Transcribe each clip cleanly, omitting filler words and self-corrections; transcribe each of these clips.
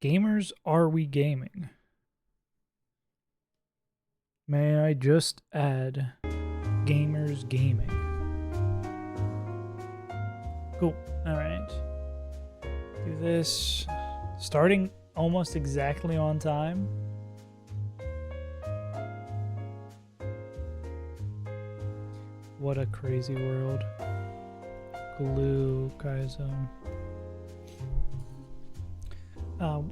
Gamers, are we gaming? May I just add gamers gaming? Cool. All right. Do this. Starting almost exactly on time. What a crazy world. Glue, Kaizo.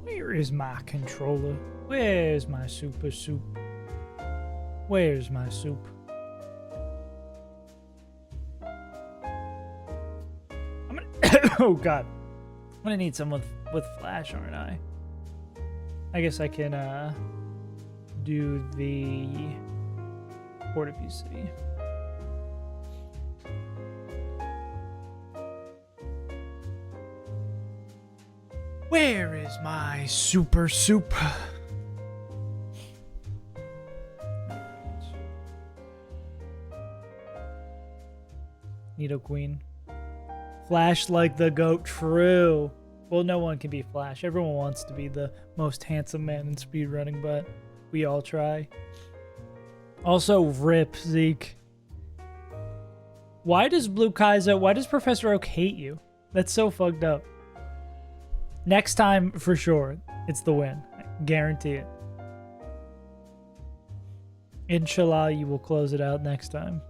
Where is my controller? Where's my super soup? Where's my soup? I'm gonna oh god. I'm gonna need someone with flash, aren't I? I guess I can do the Port of PC. Where is my super soup? Nido Queen. Flash like the goat, true. Well, no one can be Flash. Everyone wants to be the most handsome man in speedrunning, but we all try. Also, rip, Zeke. Why does why does Professor Oak hate you? That's so fucked up. Next time, for sure, it's the win. I guarantee it. Inshallah, you will close it out next time.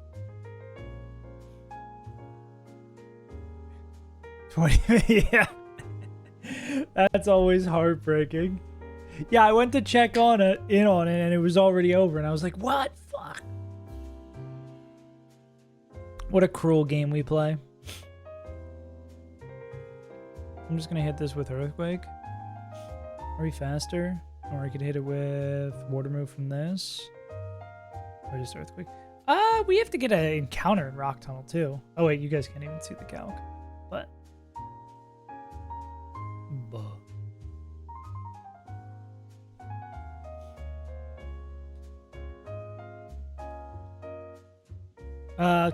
20, yeah. That's always heartbreaking. Yeah, I went to check on it, and it was already over, and I was like, what? Fuck. What a cruel game we play. I'm just gonna hit this with Earthquake. Are we faster? Or I could hit it with Water Move from this. Or just Earthquake. We have to get an encounter in Rock Tunnel too. Oh wait, you guys can't even see the calc. But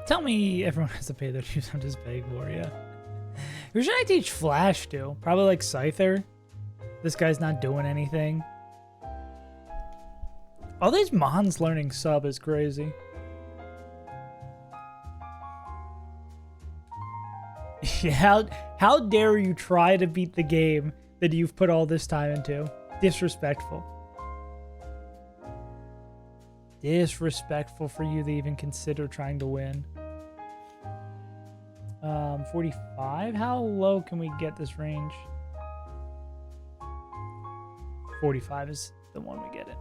tell me everyone has to pay their dues. I'm just paying more, yeah. Who should I teach Flash to? Probably like Scyther. This guy's not doing anything. All these Mons learning sub is crazy. Yeah, how dare you try to beat the game that you've put all this time into? Disrespectful. Disrespectful for you to even consider trying to win. 45? How low can we get this range? 45 is the one we get it.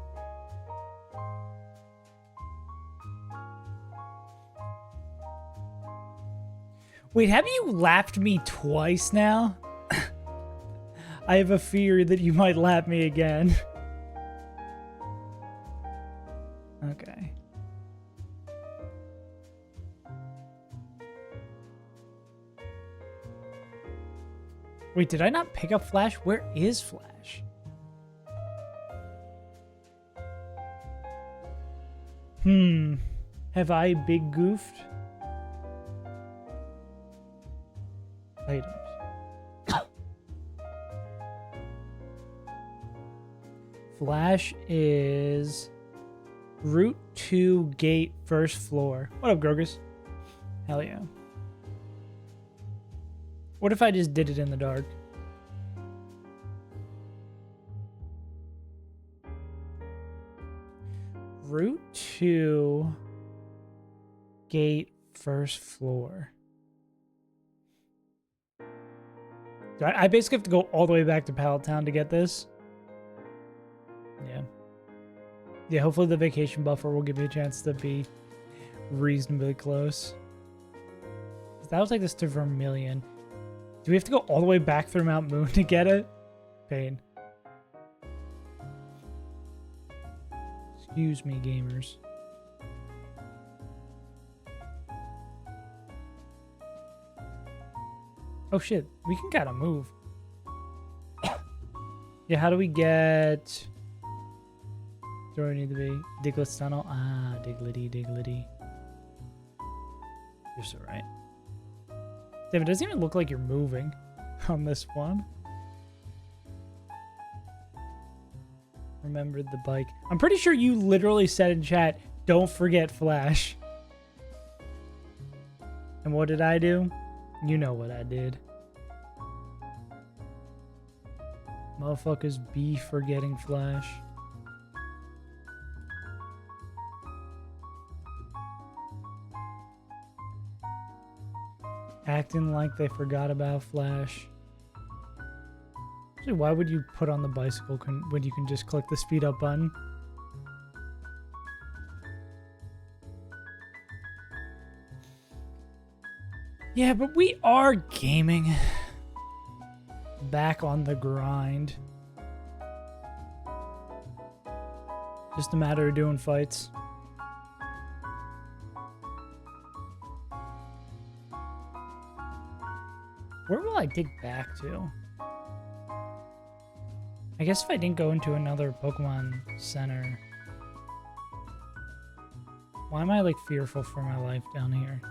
Wait, have you lapped me twice now? I have a fear that you might lap me again. Okay. Wait, did I not pick up Flash? Where is Flash? Have I big goofed? Items. Flash is Route 2 gate first floor. What up, Grogus? Hell yeah. What if I just did it in the dark? Route 2 gate first floor. I basically have to go all the way back to Pallet Town to get this. Yeah. Yeah, hopefully the vacation buffer will give me a chance to be reasonably close. That was like this to Vermilion. Do we have to go all the way back through Mount Moon to get it? Pain. Excuse me, gamers. Oh shit, we can kind of move. Yeah, how do we get... Where do we need to be? Diglett's Tunnel? Ah, Diglety, Diglety. You're so right. Damn, it doesn't even look like you're moving on this one. Remembered the bike. I'm pretty sure you literally said in chat, don't forget Flash. And what did I do? You know what I did. Motherfuckers be forgetting Flash. Acting like they forgot about Flash. Actually, why would you put on the bicycle when you can just click the speed up button? Yeah, but we are gaming. Back on the grind. Just a matter of doing fights. Where will I dig back to? I guess if I didn't go into another Pokemon Center. Why am I like fearful for my life down here?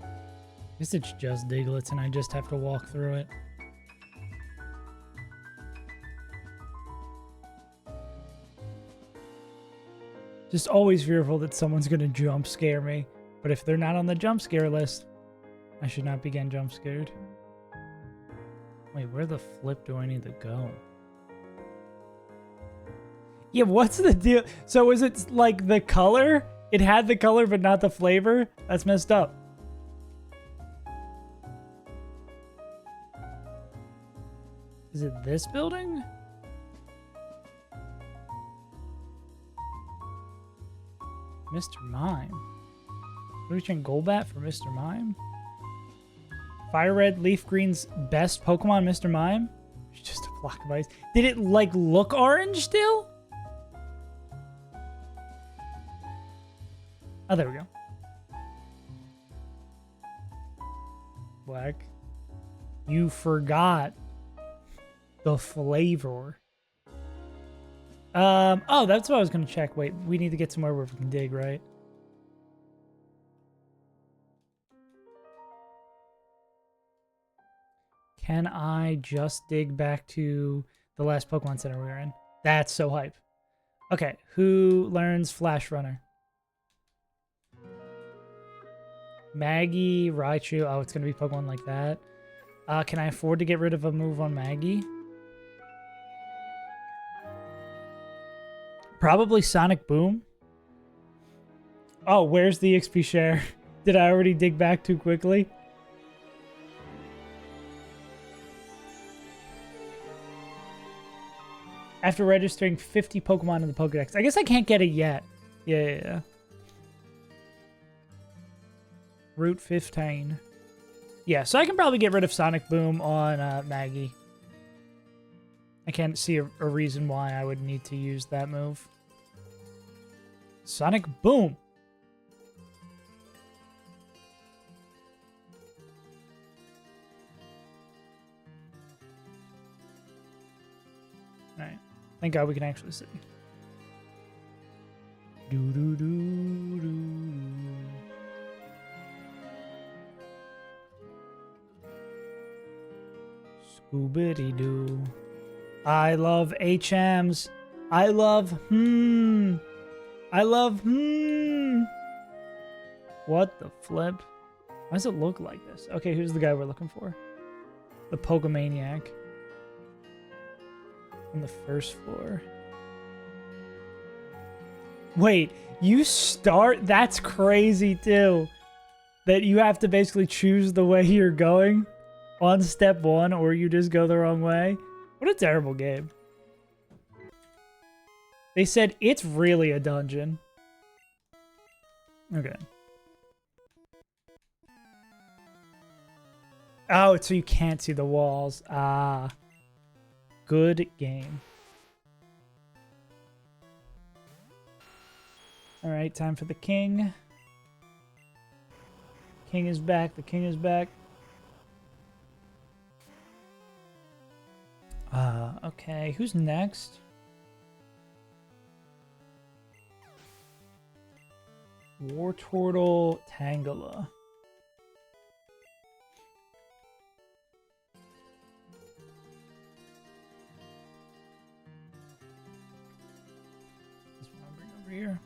I guess it's just Diglets and I just have to walk through it. Just always fearful that someone's gonna jump scare me. But if they're not on the jump scare list, I should not be getting jump scared. Wait, where the flip do I need to go? Yeah, what's the deal? So is it like the color? It had the color but not the flavor? That's messed up. Is it this building? Mr. Mime. Reaching Golbat for Mr. Mime? Fire Red, Leaf Green's best Pokemon, Mr. Mime? It's just a block of ice. Did it, like, look orange still? Oh, there we go. Black. You forgot the flavor. Oh, that's what I was gonna check. Wait, we need to get somewhere where we can dig, right? Can I just dig back to the last Pokemon Center we were in? That's so hype. Okay, who learns Flash Runner? Maggie, Raichu. Oh, it's gonna be Pokemon like that. Can I afford to get rid of a move on Maggie? Probably Sonic Boom. Oh, where's the XP share? Did I already dig back too quickly? After registering 50 Pokemon in the Pokedex. I guess I can't get it yet. Yeah. Route 15. Yeah, so I can probably get rid of Sonic Boom on Maggie. I can't see a reason why I would need to use that move. Sonic Boom! Alright. Thank God we can actually see. Scooby-Doo. I love HMs. I love I love What the flip? Why does it look like this? Okay, who's the guy we're looking for? The Pokemaniac. On the first floor. Wait, you start? That's crazy too. That you have to basically choose the way you're going on step one, or you just go the wrong way. What a terrible game. They said it's really a dungeon. Okay. Oh, so you can't see the walls. Ah. Good game. Alright, time for the king. King is back. The king is back. Okay. Who's next? Wartortle Tangela. here.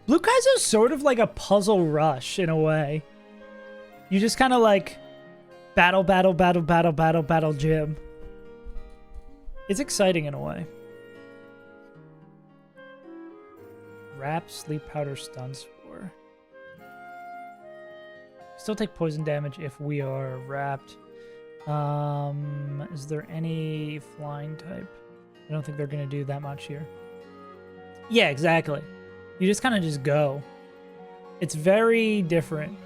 Blue Kaizo's sort of like a puzzle rush in a way. You just kind of like battle, battle, battle, battle, battle, battle gym. It's exciting in a way. Wrap, sleep powder, stun spore. Still take poison damage if we are wrapped. Is there any flying type? I don't think they're going to do that much here. Yeah, exactly. You just kind of just go. It's very different.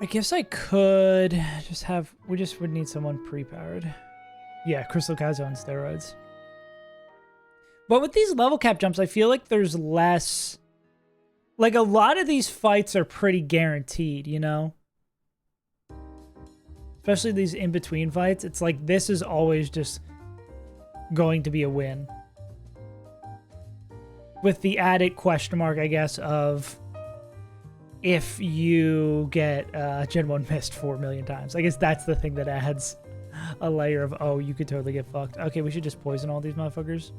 I guess I could just have... We just would need someone pre-powered. Yeah, Crystal Kaizo on steroids. But with these level cap jumps, I feel like there's less... Like, a lot of these fights are pretty guaranteed, you know? Especially these in-between fights. It's like, this is always just going to be a win. With the added question mark, I guess, of... if you get Gen 1 missed 4 million times. I guess that's the thing that adds a layer of, oh, you could totally get fucked. Okay, we should just poison all these motherfuckers.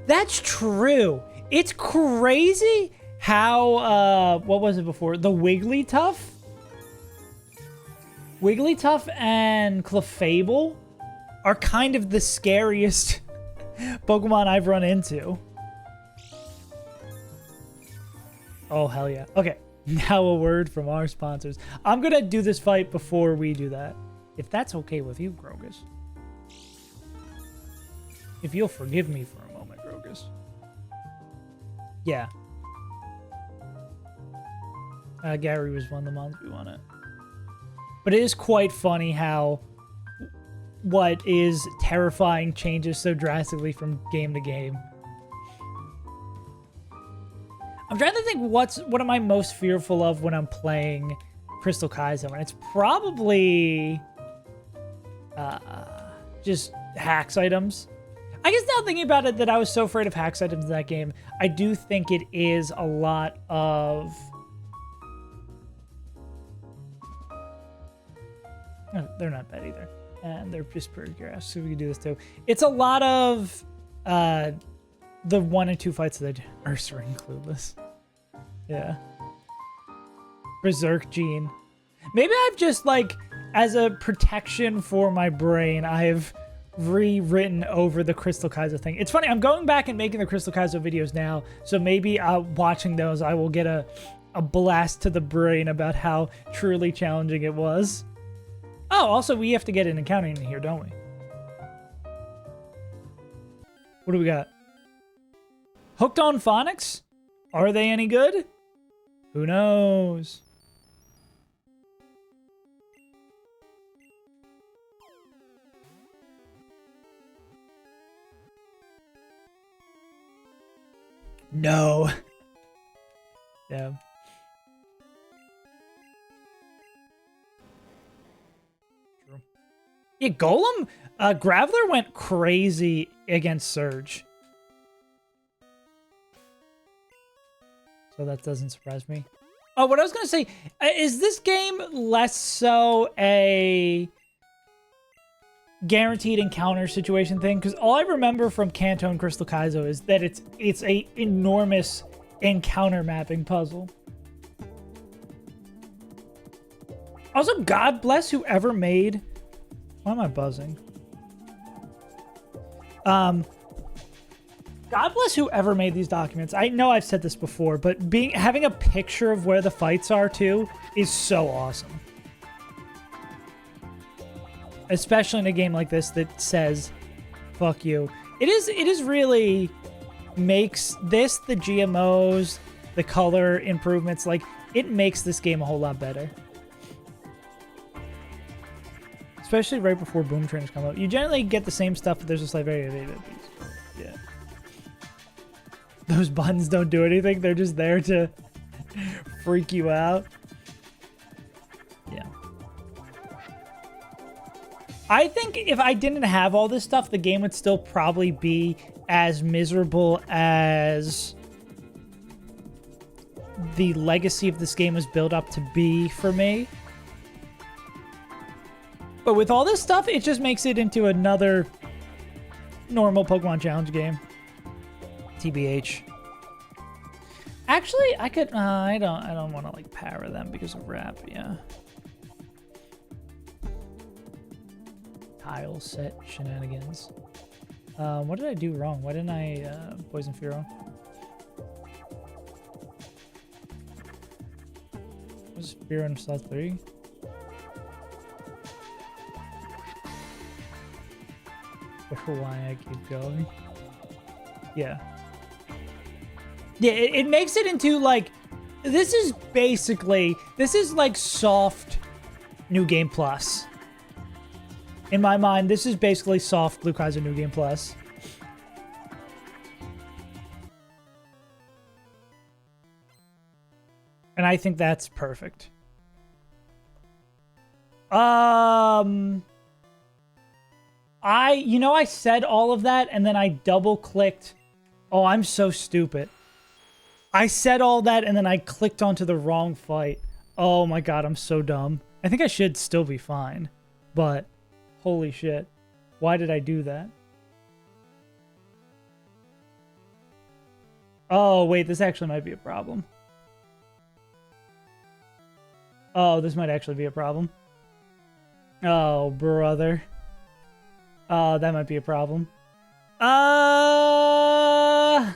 That's true. It's crazy how, what was it before? The Wigglytuff? Wigglytuff and Clefable are kind of the scariest Pokemon I've run into. Oh, hell yeah. Okay, now a word from our sponsors. I'm going to do this fight before we do that. If that's okay with you, Grogus. If you'll forgive me for a moment, Grogus. Yeah. Gary was one of the months we won it. But it is quite funny how what is terrifying changes so drastically from game to game. I'm trying to think what am I most fearful of when I'm playing Crystal Kaizo, and it's probably just hacks items. I guess now thinking about it, that I was so afraid of hacks items in that game, I do think it is a lot of... Oh, they're not bad either. And they're just pretty grass, so we can do this too. It's a lot of the 1 and 2 fights that are Ursaring Clueless. Yeah. Berserk Gene. Maybe I've just, like, as a protection for my brain, I've rewritten over the Crystal Kaizo thing. It's funny, I'm going back and making the Crystal Kaizo videos now, so maybe watching those, I will get a blast to the brain about how truly challenging it was. Oh, also, we have to get an accounting in here, don't we? What do we got? Hooked on Phonics? Are they any good? Who knows? No. Yeah. Yeah, Golem, Graveler went crazy against Surge. So that doesn't surprise me. Oh, what I was going to say, is this game less so a guaranteed encounter situation thing? Because all I remember from Kanto and Crystal Kaizo is that it's a enormous encounter mapping puzzle. Also, God bless whoever made... Why am I buzzing? God bless whoever made these documents. I know I've said this before, but having a picture of where the fights are too is so awesome. Especially in a game like this that says, fuck you. It is really makes this, the GMOs, the color improvements, like, it makes this game a whole lot better. Especially right before Boom Trainers come out. You generally get the same stuff, but there's just like yeah. Those buttons don't do anything. They're just there to freak you out. Yeah. I think if I didn't have all this stuff, the game would still probably be as miserable as the legacy of this game was built up to be for me. But with all this stuff, it just makes it into another normal Pokemon Challenge game. TBH. Actually, I could. I don't want to like power them because of rap. Yeah. Tile set shenanigans. What did I do wrong? Why didn't I poison Fearow? Was Fearow in slot 3? For why I keep going. Yeah. Yeah, it makes it into like, this is like soft New Game Plus. In my mind, this is basically soft Blue Kaizo New Game Plus. And I think that's perfect. I said all of that and then I double clicked. Oh, I'm so stupid. I said all that and then I clicked onto the wrong fight. Oh my god, I'm so dumb. I think I should still be fine. But, holy shit. Why did I do that? Oh, wait, this actually might be a problem. Oh, this might actually be a problem. Oh, brother. Oh, that might be a problem. I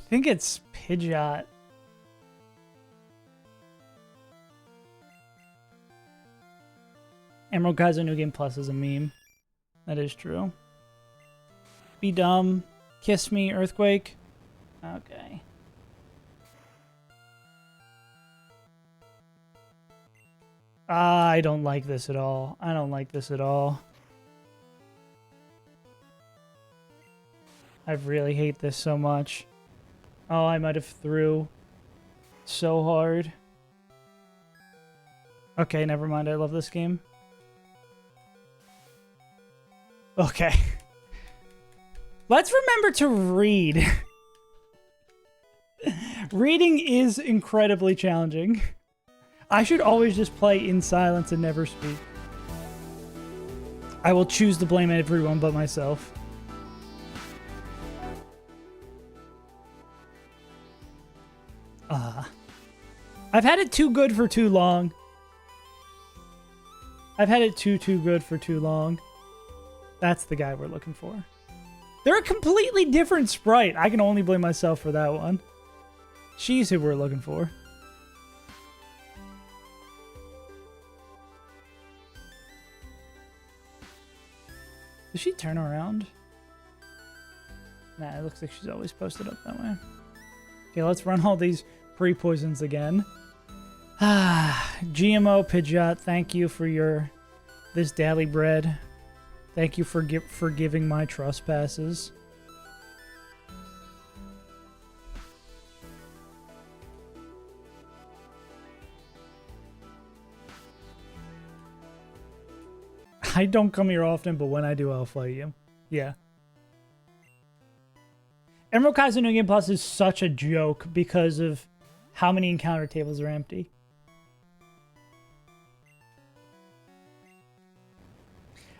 think it's Pidgeot. Emerald Kaizo New Game Plus is a meme. That is true. Be dumb. Kiss me, Earthquake. Okay. I don't like this at all. I don't like this at all. I really hate this so much. Oh, I might have threw so hard. Okay, never mind. I love this game. Okay. Let's remember to read. Reading is incredibly challenging. I should always just play in silence and never speak. I will choose to blame everyone but myself. I've had it too good for too long. I've had it too good for too long. That's the guy we're looking for. They're a completely different sprite. I can only blame myself for that one. She's who we're looking for. Does she turn around? Nah, it looks like she's always posted up that way. Okay, let's run all these pre-poisons again. GMO Pidgeot, thank you for this daily bread. Thank you for forgiving my trespasses. I don't come here often, but when I do, I'll fight you. Yeah. Emerald Kaizo New Game Plus is such a joke because of how many encounter tables are empty.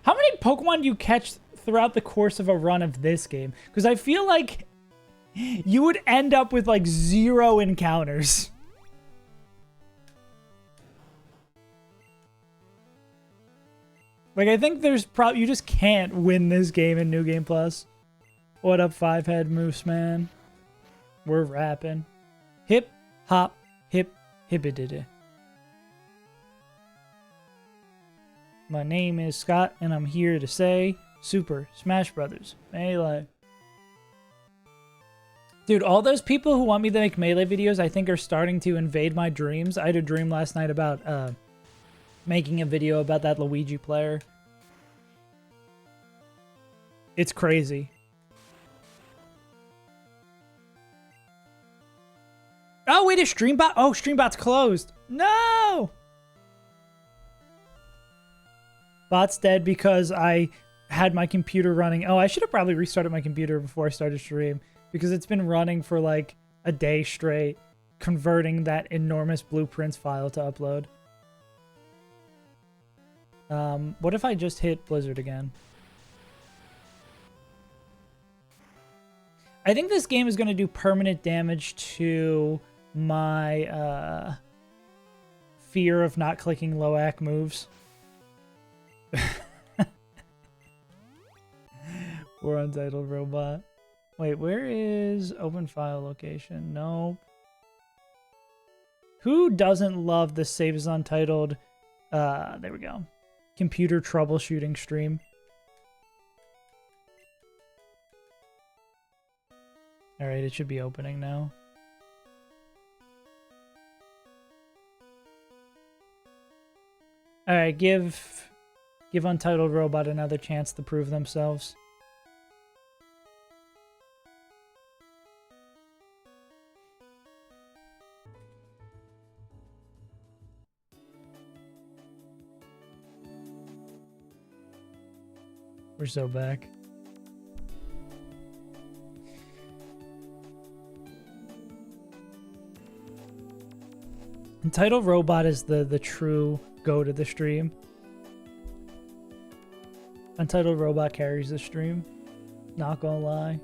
How many Pokemon do you catch throughout the course of a run of this game? Because I feel like you would end up with like 0 encounters. Like, I think there's probably... You just can't win this game in New Game Plus. What up, 5-head moose man? We're rapping. Hip, hop, hip, hippity. My name is Scott, and I'm here to say Super Smash Brothers Melee. Dude, all those people who want me to make Melee videos, I think are starting to invade my dreams. I had a dream last night about making a video about that Luigi player. It's crazy. Oh, wait, the Streambot? Oh, Streambot's closed. No! Bot's dead because I had my computer running. Oh, I should have probably restarted my computer before I started stream because it's been running for like a day straight, converting that enormous blueprints file to upload. What if I just hit Blizzard again? I think this game is going to do permanent damage to my fear of not clicking low-ac moves. We're Untitled Robot. Wait, where is open file location? No. Who doesn't love the Save as Untitled? There we go. Computer troubleshooting stream. All right, it should be opening now. All right, give Untitled Robot another chance to prove themselves. We're so back. Untitled Robot is the true go to the stream. Untitled Robot carries the stream. Not gonna lie.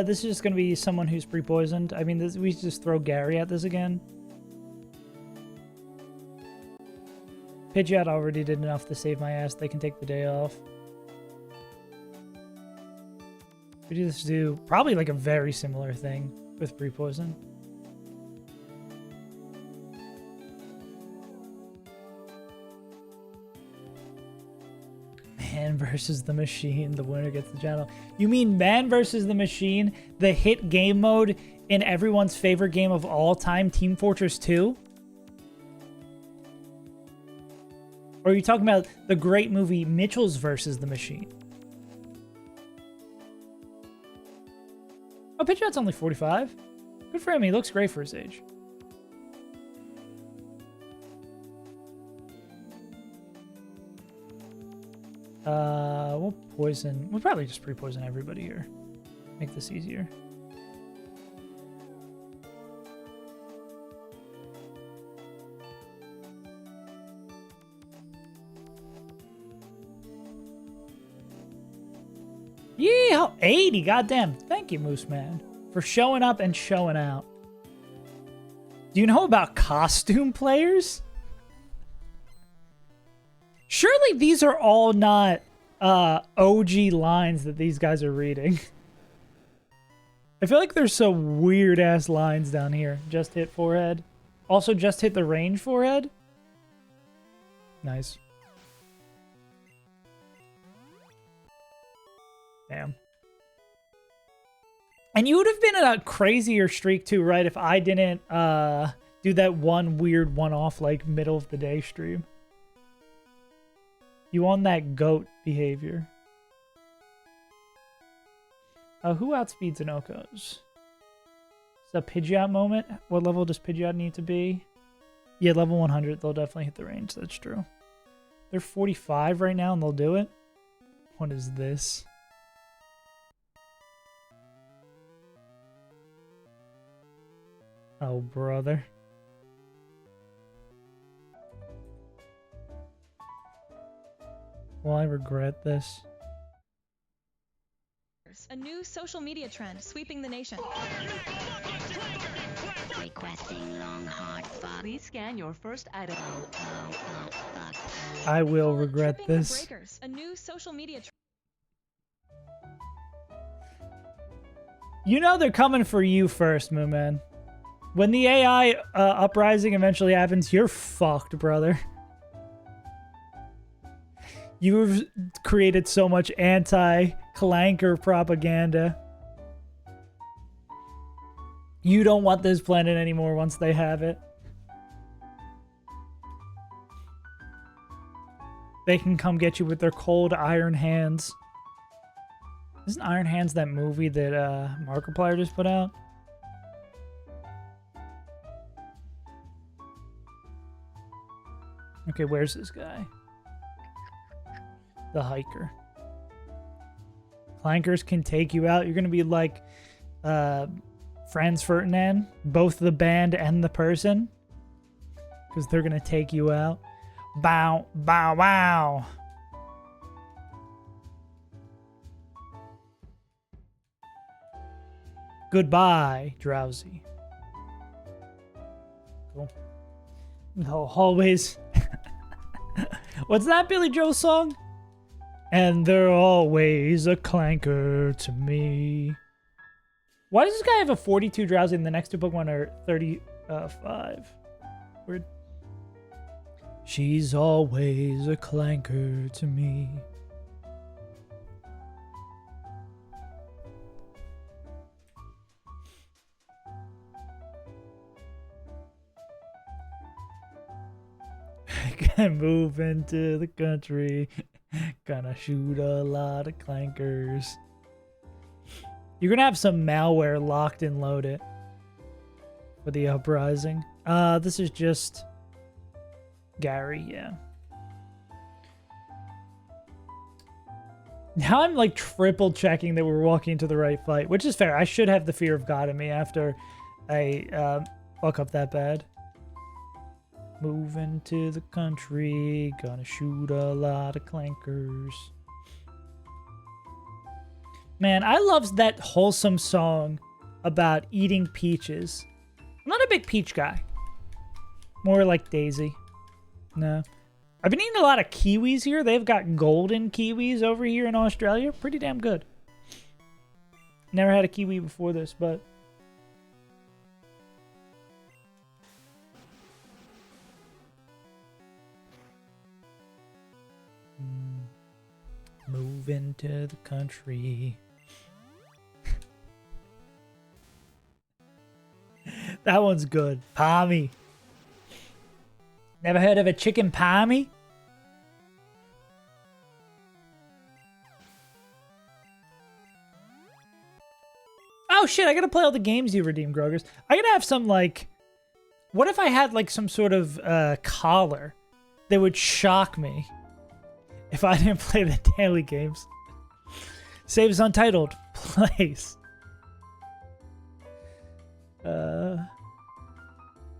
This is just gonna be someone who's pre-poisoned. I mean, we just throw Gary at this again. Pidgeot already did enough to save my ass. They can take the day off. We just do probably like a very similar thing with pre-poison. Man versus the Machine, the winner gets the channel. You mean Man versus the Machine, the hit game mode in everyone's favorite game of all time, Team Fortress 2? Or are you talking about the great movie Mitchell's versus the Machine? Oh, Pidgeot's only 45. Good for him. He looks great for his age. We'll poison. We'll probably just pre-poison everybody here. Make this easier. Yeah, 80, goddamn. Thank you, Moose Man, for showing up and showing out. Do you know about costume players? Surely these are all not OG lines that these guys are reading. I feel like there's some weird-ass lines down here. Just hit forehead. Also, just hit the range forehead. Nice. Damn. And you would have been in a crazier streak too, right? If I didn't do that one weird one-off, like, middle of the day stream. You on that goat behavior. Who outspeeds Inokos? It's a Pidgeot moment. What level does Pidgeot need to be? Yeah, level 100. They'll definitely hit the range. That's true. They're 45 right now and they'll do it. What is this? Oh, brother. Will I regret this? A new social media trend sweeping the nation. Requesting long hard fuck. Please scan your first item. I will regret Tripping the this. Breakers, a new social media trend. You know they're coming for you first, Mooman. When the AI uprising eventually happens, you're fucked, brother. You've created so much anti-clanker propaganda. You don't want this planet anymore once they have it. They can come get you with their cold iron hands. Isn't Iron Hands that movie that Markiplier just put out? Okay, where's this guy? The hiker. Clankers can take you out. You're gonna be like Franz Ferdinand, both the band and the person, because they're gonna take you out. Bow, bow, wow. Goodbye, drowsy. Cool. No hallways. What's that Billy Joel song? And they're always a clanker to me. Why does this guy have a 42 drowsy and the next two Pokemon are 35? Weird. She's always a clanker to me. Can move into the country. Gonna shoot a lot of clankers. You're gonna have some malware locked and loaded for the uprising. This is just Gary, yeah. Now I'm like triple checking that we're walking into the right fight, which is fair. I should have the fear of God in me after I fuck up that bad. Moving to the country, gonna shoot a lot of clankers. Man, I love that wholesome song about eating peaches. I'm not a big peach guy. More like Daisy. No. I've been eating a lot of kiwis here. They've got golden kiwis over here in Australia. Pretty damn good. Never had a kiwi before this, but... Move into the country. That one's good. Palmy. Never heard of a chicken palmy? Oh shit, I gotta play all the games you redeemed, Grogers. I gotta have some, like... What if I had, like, some sort of collar that would shock me if I didn't play the daily games? Saves Untitled. Place.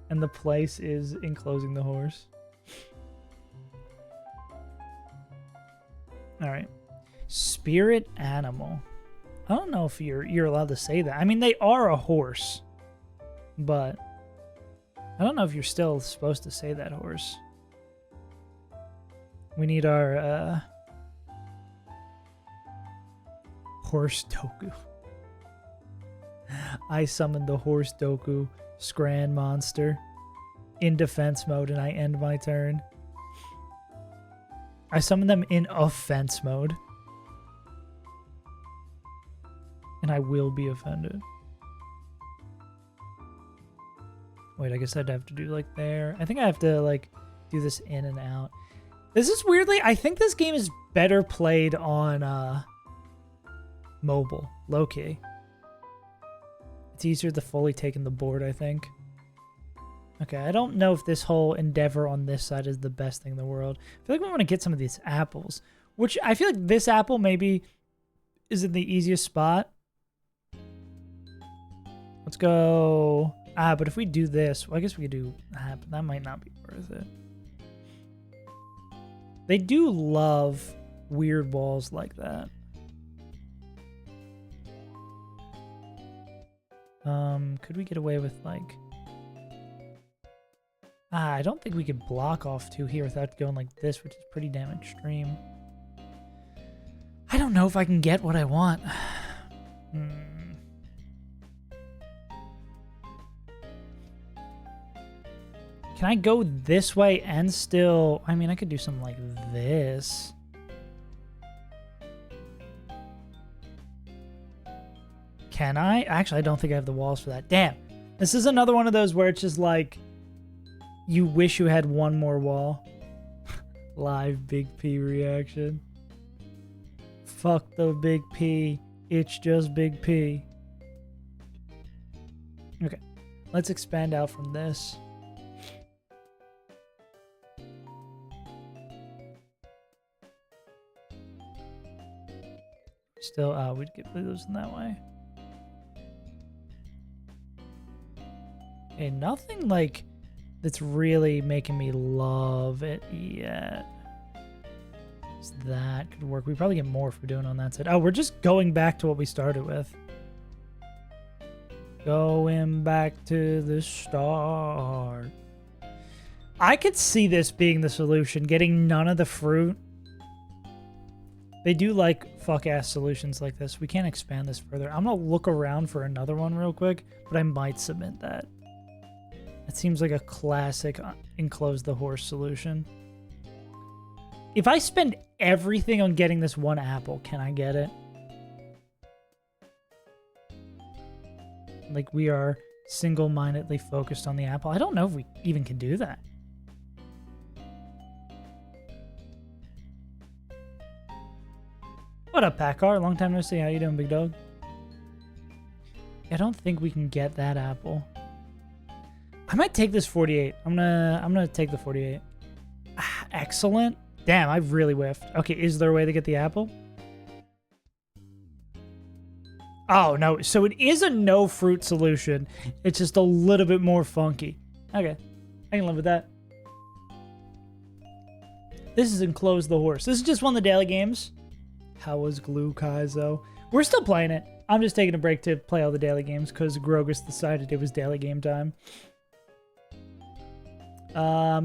And the place is enclosing the horse. Alright. Spirit animal. I don't know if you're allowed to say that. I mean, they are a horse. But I don't know if you're still supposed to say that, horse. We need our horse Doku. I summoned the horse Doku Scran monster in defense mode and I end my turn. I summon them in offense mode. And I will be offended. Wait, I guess I'd have to do like there. I think I have to like do this in and out. This is weirdly, I think this game is better played on mobile, low-key. It's easier to fully take in the board, I think. Okay, I don't know if this whole endeavor on this side is the best thing in the world. I feel like we want to get some of these apples, which I feel like this apple maybe isn't the easiest spot. Let's go. But if we do this, well, I guess we could do that, but that might not be worth it. They do love weird walls like that. Could we get away with like... I don't think we could block off two here without going like this, which is pretty damn extreme. I don't know if I can get what I want. Can I go this way and still... I mean, I could do something like this. Can I? Actually, I don't think I have the walls for that. Damn. This is another one of those where it's just like... You wish you had one more wall. Live Big P reaction. Fuck the Big P. It's just Big P. Okay. Let's expand out from this. Still, we'd get losing that way. Okay, nothing like that's really making me love it yet. So that could work. We probably get more if we're doing on that side. Oh, we're just going back to what we started with. Going back to the start. I could see this being the solution, getting none of the fruit. They do like fuck-ass solutions like this. We can't expand this further. I'm going to look around for another one real quick, but I might submit that. It seems like a classic enclose the horse solution. If I spend everything on getting this one apple, can I get it? Like, we are single-mindedly focused on the apple. I don't know if we even can do that. What up, Packard? Long time no see. How you doing, big dog? I don't think we can get that apple. I might take this 48. I'm gonna take the 48. Excellent. Damn, I really whiffed. Okay, is there a way to get the apple? Oh, no. So it is a no fruit solution. It's just a little bit more funky. Okay. I can live with that. This is Enclose the Horse. This is just one of the daily games. How was Glue Kaizo? We're still playing it. I'm just taking a break to play all the daily games because Grogus decided it was daily game time.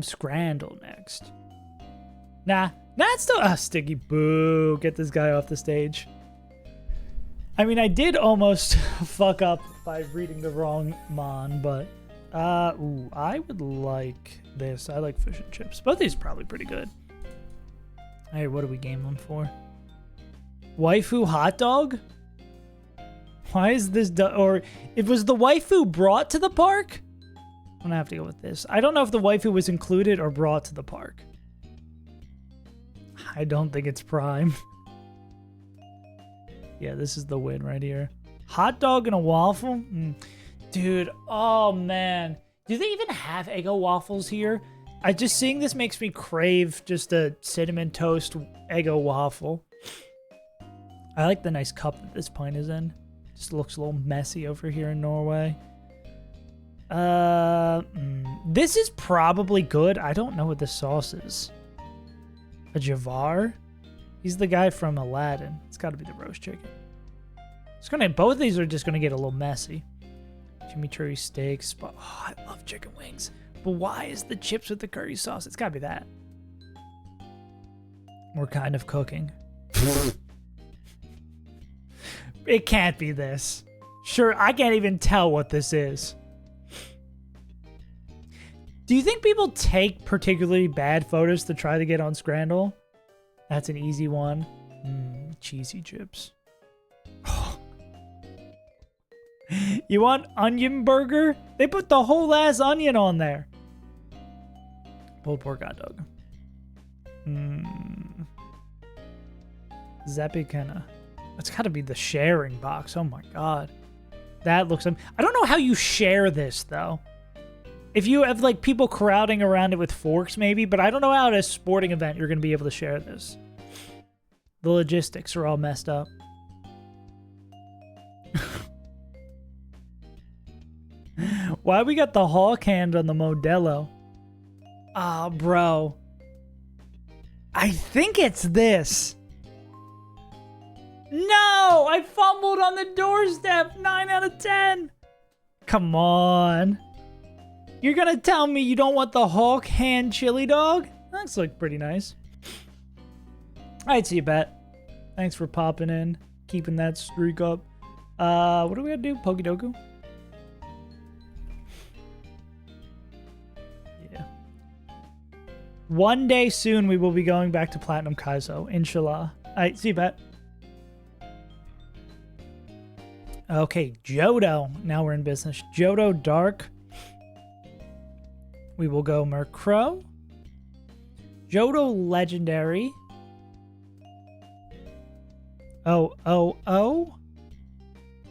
Scrandle next. Nah, it's still Sticky. Boo! Get this guy off the stage. I mean, I did almost fuck up by reading the wrong mon, but ooh, I would like this. I like fish and chips. Both these are probably pretty good. All right, what do we game them for? Waifu hot dog? Why is this or it was the waifu brought to the park? I'm gonna have to go with this. I don't know if the waifu was included or brought to the park. I don't think it's prime. Yeah, this is the win right here. Hot dog and a waffle? Dude, oh man. Do they even have Eggo waffles here? Just seeing this makes me crave just a cinnamon toast Eggo waffle. I like the nice cup that this pint is in. Just looks a little messy over here in Norway. This is probably good. I don't know what this sauce is. A Javar? He's the guy from Aladdin. It's got to be the roast chicken. Both of these are just gonna get a little messy. Chimichurri steaks. But oh, I love chicken wings. But why is the chips with the curry sauce? It's gotta be that. We're kind of cooking. It can't be this. Sure, I can't even tell what this is. Do you think people take particularly bad photos to try to get on Scrandle? That's an easy one. Cheesy chips. You want onion burger? They put the whole ass onion on there. Pulled pork hot dog. Zapikana. That's got to be the sharing box. Oh my god. That looks... I don't know how you share this, though. If you have, like, people crowding around it with forks, maybe, but I don't know how at a sporting event you're going to be able to share this. The logistics are all messed up. Why we got the Hawk hand on the Modelo? Ah, bro. I think it's this. No! I fumbled on the doorstep. 9 out of 10. Come on. You're gonna tell me you don't want the Hawk hand chili dog? That's like pretty nice. Alright, see you, Pat. Thanks for popping in. Keeping that streak up. What do we gotta do? Pokedoku? Yeah. One day soon we will be going back to Platinum Kaizo. Inshallah. Alright, see you, Pat. Okay, Johto. Now we're in business. Johto Dark. We will go Murkrow. Johto Legendary.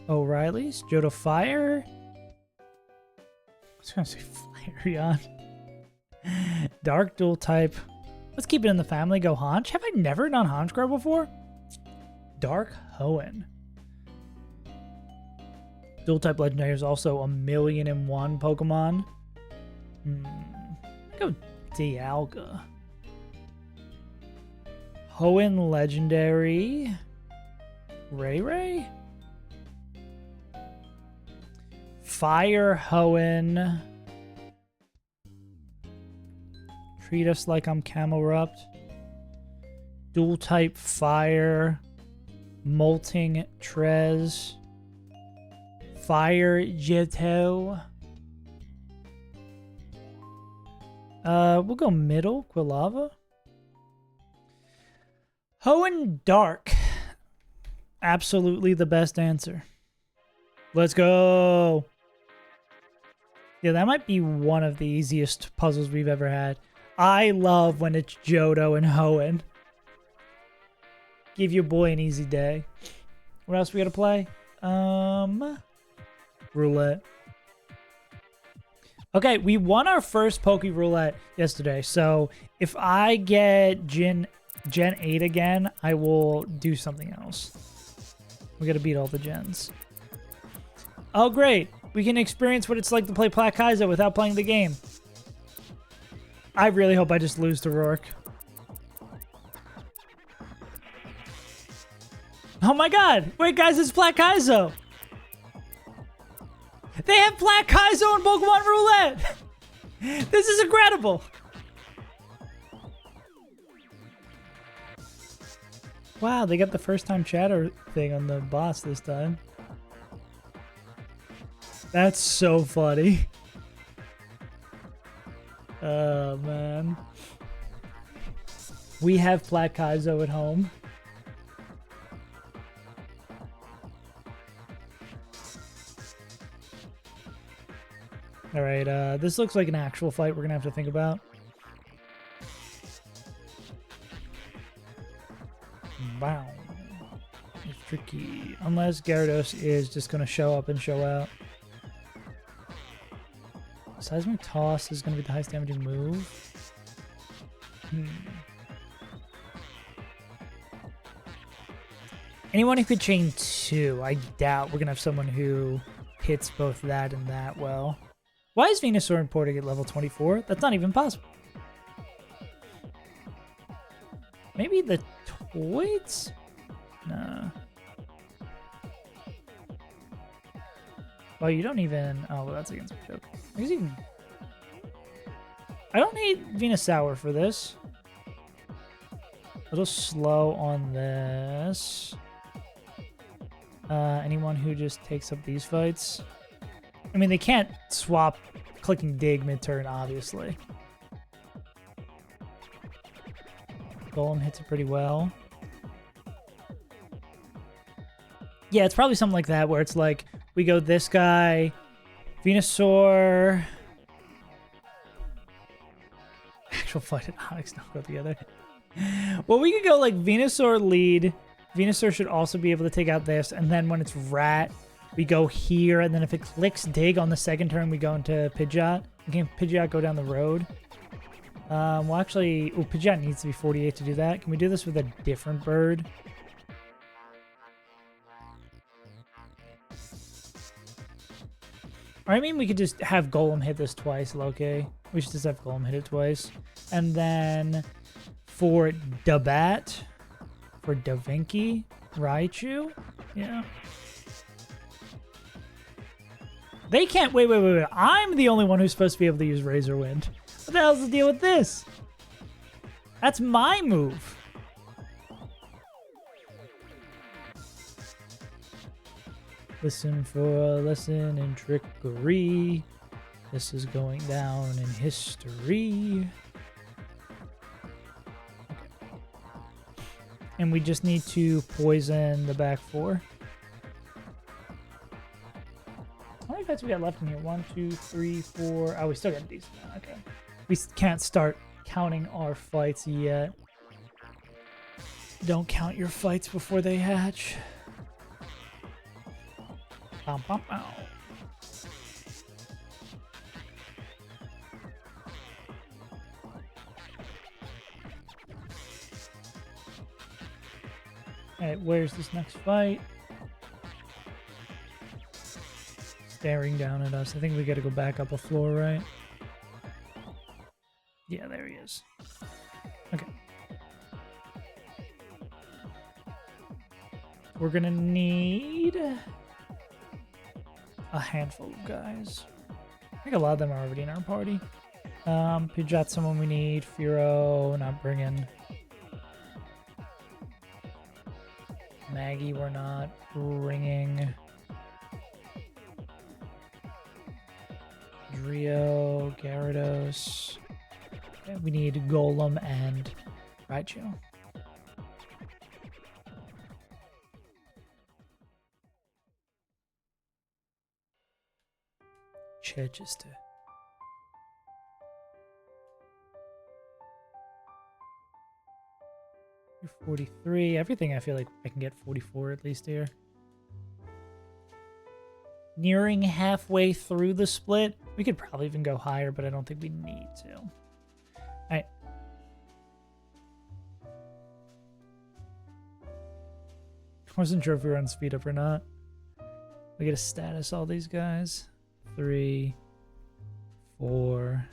O'Reilly's. Johto Fire. I was going to say Flareon. Dark Dual Type. Let's keep it in the family. Go Haunch. Have I never done Haunch Grow before? Dark Hoenn. Dual type legendary is also 1,000,001 Pokemon. Go Dialga. Hoenn legendary. Ray? Fire Hoenn. Treat us like I'm Camelrupt. Dual type fire. Molting Trez. Fire Jito. We'll go middle. Quilava. Hoenn Dark. Absolutely the best answer. Let's go. Yeah, that might be one of the easiest puzzles we've ever had. I love when it's Johto and Hoenn. Give your boy an easy day. What else we gotta play? Roulette. Okay, we won our first Poke Roulette yesterday, so if I get Gen 8 again, I will do something else. We gotta beat all the gens. Oh, great. We can experience what it's like to play Black Kaizo without playing the game. I really hope I just lose to Rourke. Oh my god! Wait, guys, it's Black Kaizo! They have Black Kaizo in Pokemon Roulette! This is incredible! Wow, they got the first time chatter thing on the boss this time. That's so funny. Oh, man. We have Black Kaizo at home. Alright, this looks like an actual fight we're gonna have to think about. Wow. It's tricky. Unless Gyarados is just gonna show up and show out. Seismic Toss is going to be the highest damaging move. Anyone who could chain 2. I doubt we're going to have someone who hits both that and that well. Why is Venusaur importing at level 24? That's not even possible. Maybe the Toids? Nah. Well, you don't even... Oh, well, that's against a joke. I don't need Venusaur for this. A little slow on this. Anyone who just takes up these fights? I mean, they can't swap clicking dig mid-turn, obviously. Golem hits it pretty well. Yeah, it's probably something like that, where it's like, we go this guy, Venusaur. Actual fight and Onyx don't go together. Well, we could go like Venusaur lead. Venusaur should also be able to take out this. And then when it's Rat, we go here. And then if it clicks Dig on the second turn, we go into Pidgeot. Can Pidgeot go down the road? Well, actually, Pidgeot needs to be 48 to do that. Can we do this with a different bird? Or I mean, we could just have Golem hit this twice, Loki. We should just have Golem hit it twice. And then for Dabat, for Davinci, Raichu, yeah. They can't, wait. I'm the only one who's supposed to be able to use Razor Wind. What the hell's the deal with this? That's my move. Listen for a lesson in trickery. This is going down in history. And we just need to poison the back four. How many fights we got left in here? 1, 2, 3, 4. Oh, we still got a decent amount. Okay. We can't start counting our fights yet. Don't count your fights before they hatch. Bow, bow, bow. Alright, where's this next fight? Staring down at us. I think we gotta go back up a floor, right? Yeah, there he is. Okay. We're gonna need a handful of guys. I think a lot of them are already in our party. Pidgeot's someone we need. Firo, not bringing. Maggie, we're not bringing. Drio, Gyarados. Okay, we need Golem and Raichu. Chichester. You're 43. Everything I feel like I can get 44 at least here. Nearing halfway through the split. We could probably even go higher, but I don't think we need to. Alright. Wasn't sure if we were on speed up or not. We get a status all these guys. 3, 4,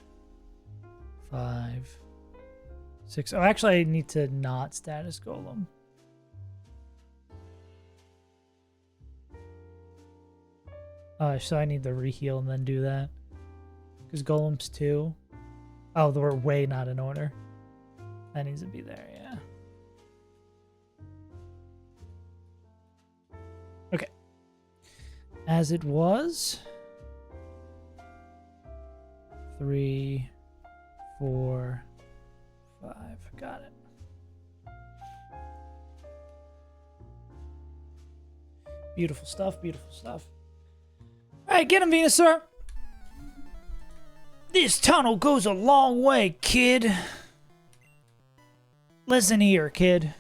5, 6. Oh, actually, I need to not status Golem. So I need the reheal and then do that. Because Golem's 2. Oh, we're way not in order. That needs to be there, yeah. Okay. As it was. 3, 4, 5. Got it. Beautiful stuff, beautiful stuff. Alright, get him, Venusaur. This tunnel goes a long way, kid. Listen here, kid.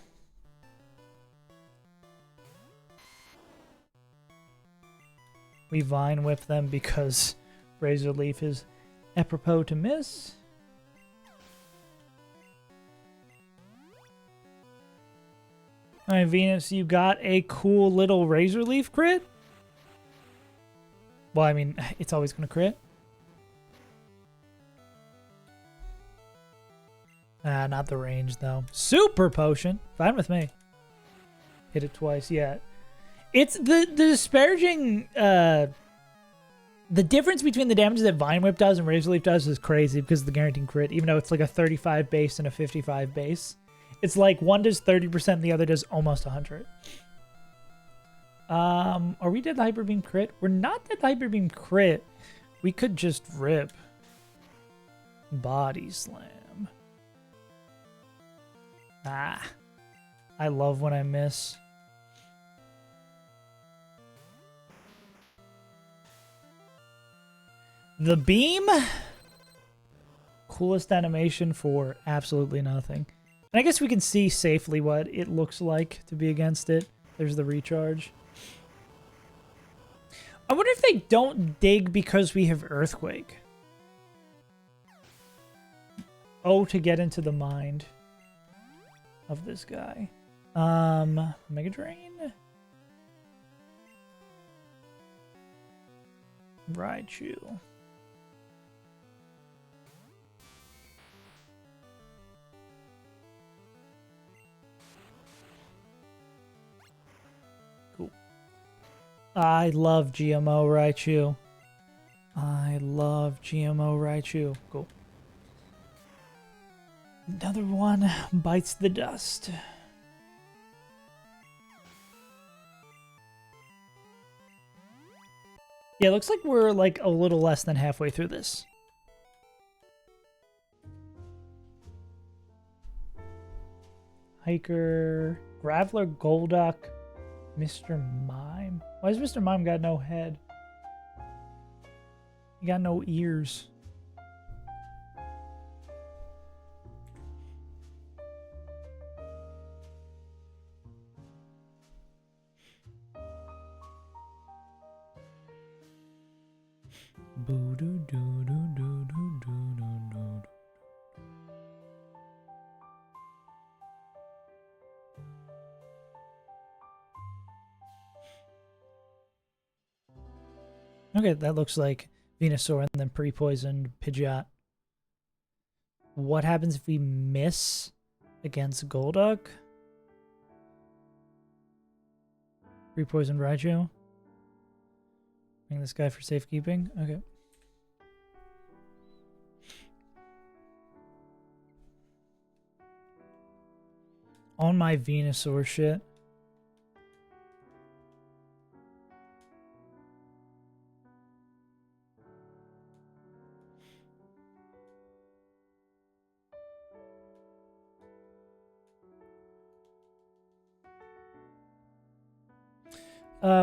We Vine Whip them because Razor Leaf is apropos to miss. Alright, Venus, you got a cool little Razor Leaf crit? Well, I mean, it's always going to crit. Not the range, though. Super Potion. Fine with me. Hit it twice, yeah. It's the disparaging... the difference between the damages that Vine Whip does and Razor Leaf does is crazy because of the guaranteed crit, even though it's like a 35 base and a 55 base. It's like one does 30% and the other does almost 100. Are we dead the Hyper Beam crit? We're not dead the Hyper Beam crit. We could just rip. Body Slam. Ah. I love when I miss. The beam? Coolest animation for absolutely nothing. And I guess we can see safely what it looks like to be against it. There's the recharge. I wonder if they don't dig because we have Earthquake. Oh, to get into the mind of this guy. Mega Drain? Raichu. Cool. I love GMO Raichu. I love GMO Raichu. Cool. Another one bites the dust. Yeah, it looks like we're like a little less than halfway through this. Hiker, Graveler, Golduck, Mr. Mime. Why does Mr. Mime got no head? He got no ears. Boo doo doo doo doo doo doo doo doo. Okay, that looks like Venusaur and then pre-poisoned Pidgeot. What happens if we miss against Golduck? Pre-poisoned Raichu. Bring this guy for safekeeping. Okay. On my Venusaur shit.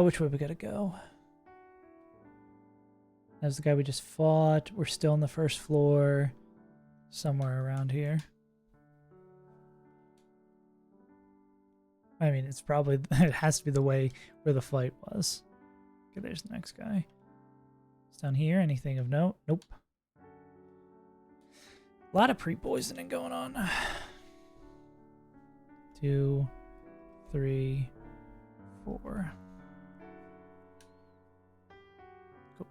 Which way we gotta go? That's the guy we just fought. We're still on the first floor. Somewhere around here. I mean, it's probably... It has to be the way where the fight was. Okay, there's the next guy. It's down here. Anything of note? Nope. A lot of pre-poisoning going on. 2, 3, 4. Cool.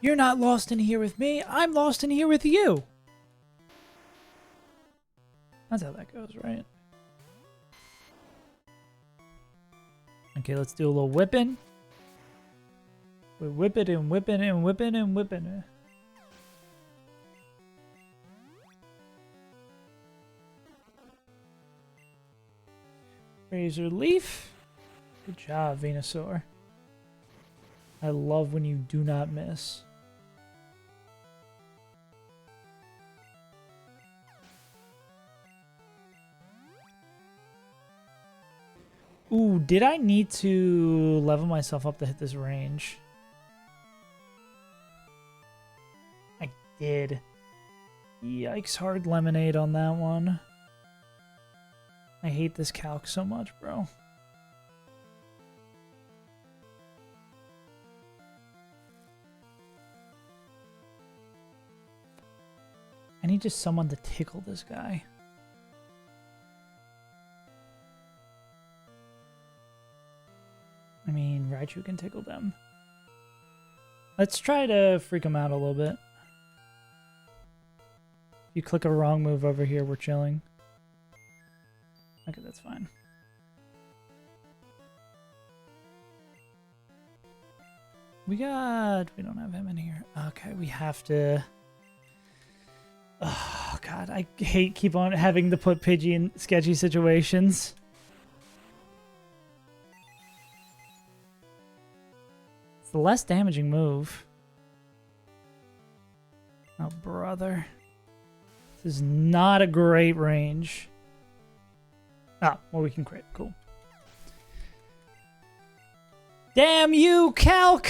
You're not lost in here with me. I'm lost in here with you. That's how that goes, right? Okay, let's do a little whipping. We whip it and whipping and whipping and whipping. Razor Leaf. Good job, Venusaur. I love when you do not miss. Ooh, did I need to level myself up to hit this range? I did. Yikes, hard lemonade on that one. I hate this calc so much, bro. I need just someone to tickle this guy. I mean, Raichu can tickle them. Let's try to freak them out a little bit. If you click a wrong move over here, we're chilling. Okay, that's fine. We don't have him in here. Okay, we have to... Oh, God, I keep on having to put Pidgey in sketchy situations. It's the less damaging move. Oh, brother. This is not a great range. Ah, well, we can crit. Cool. Damn you, Calc!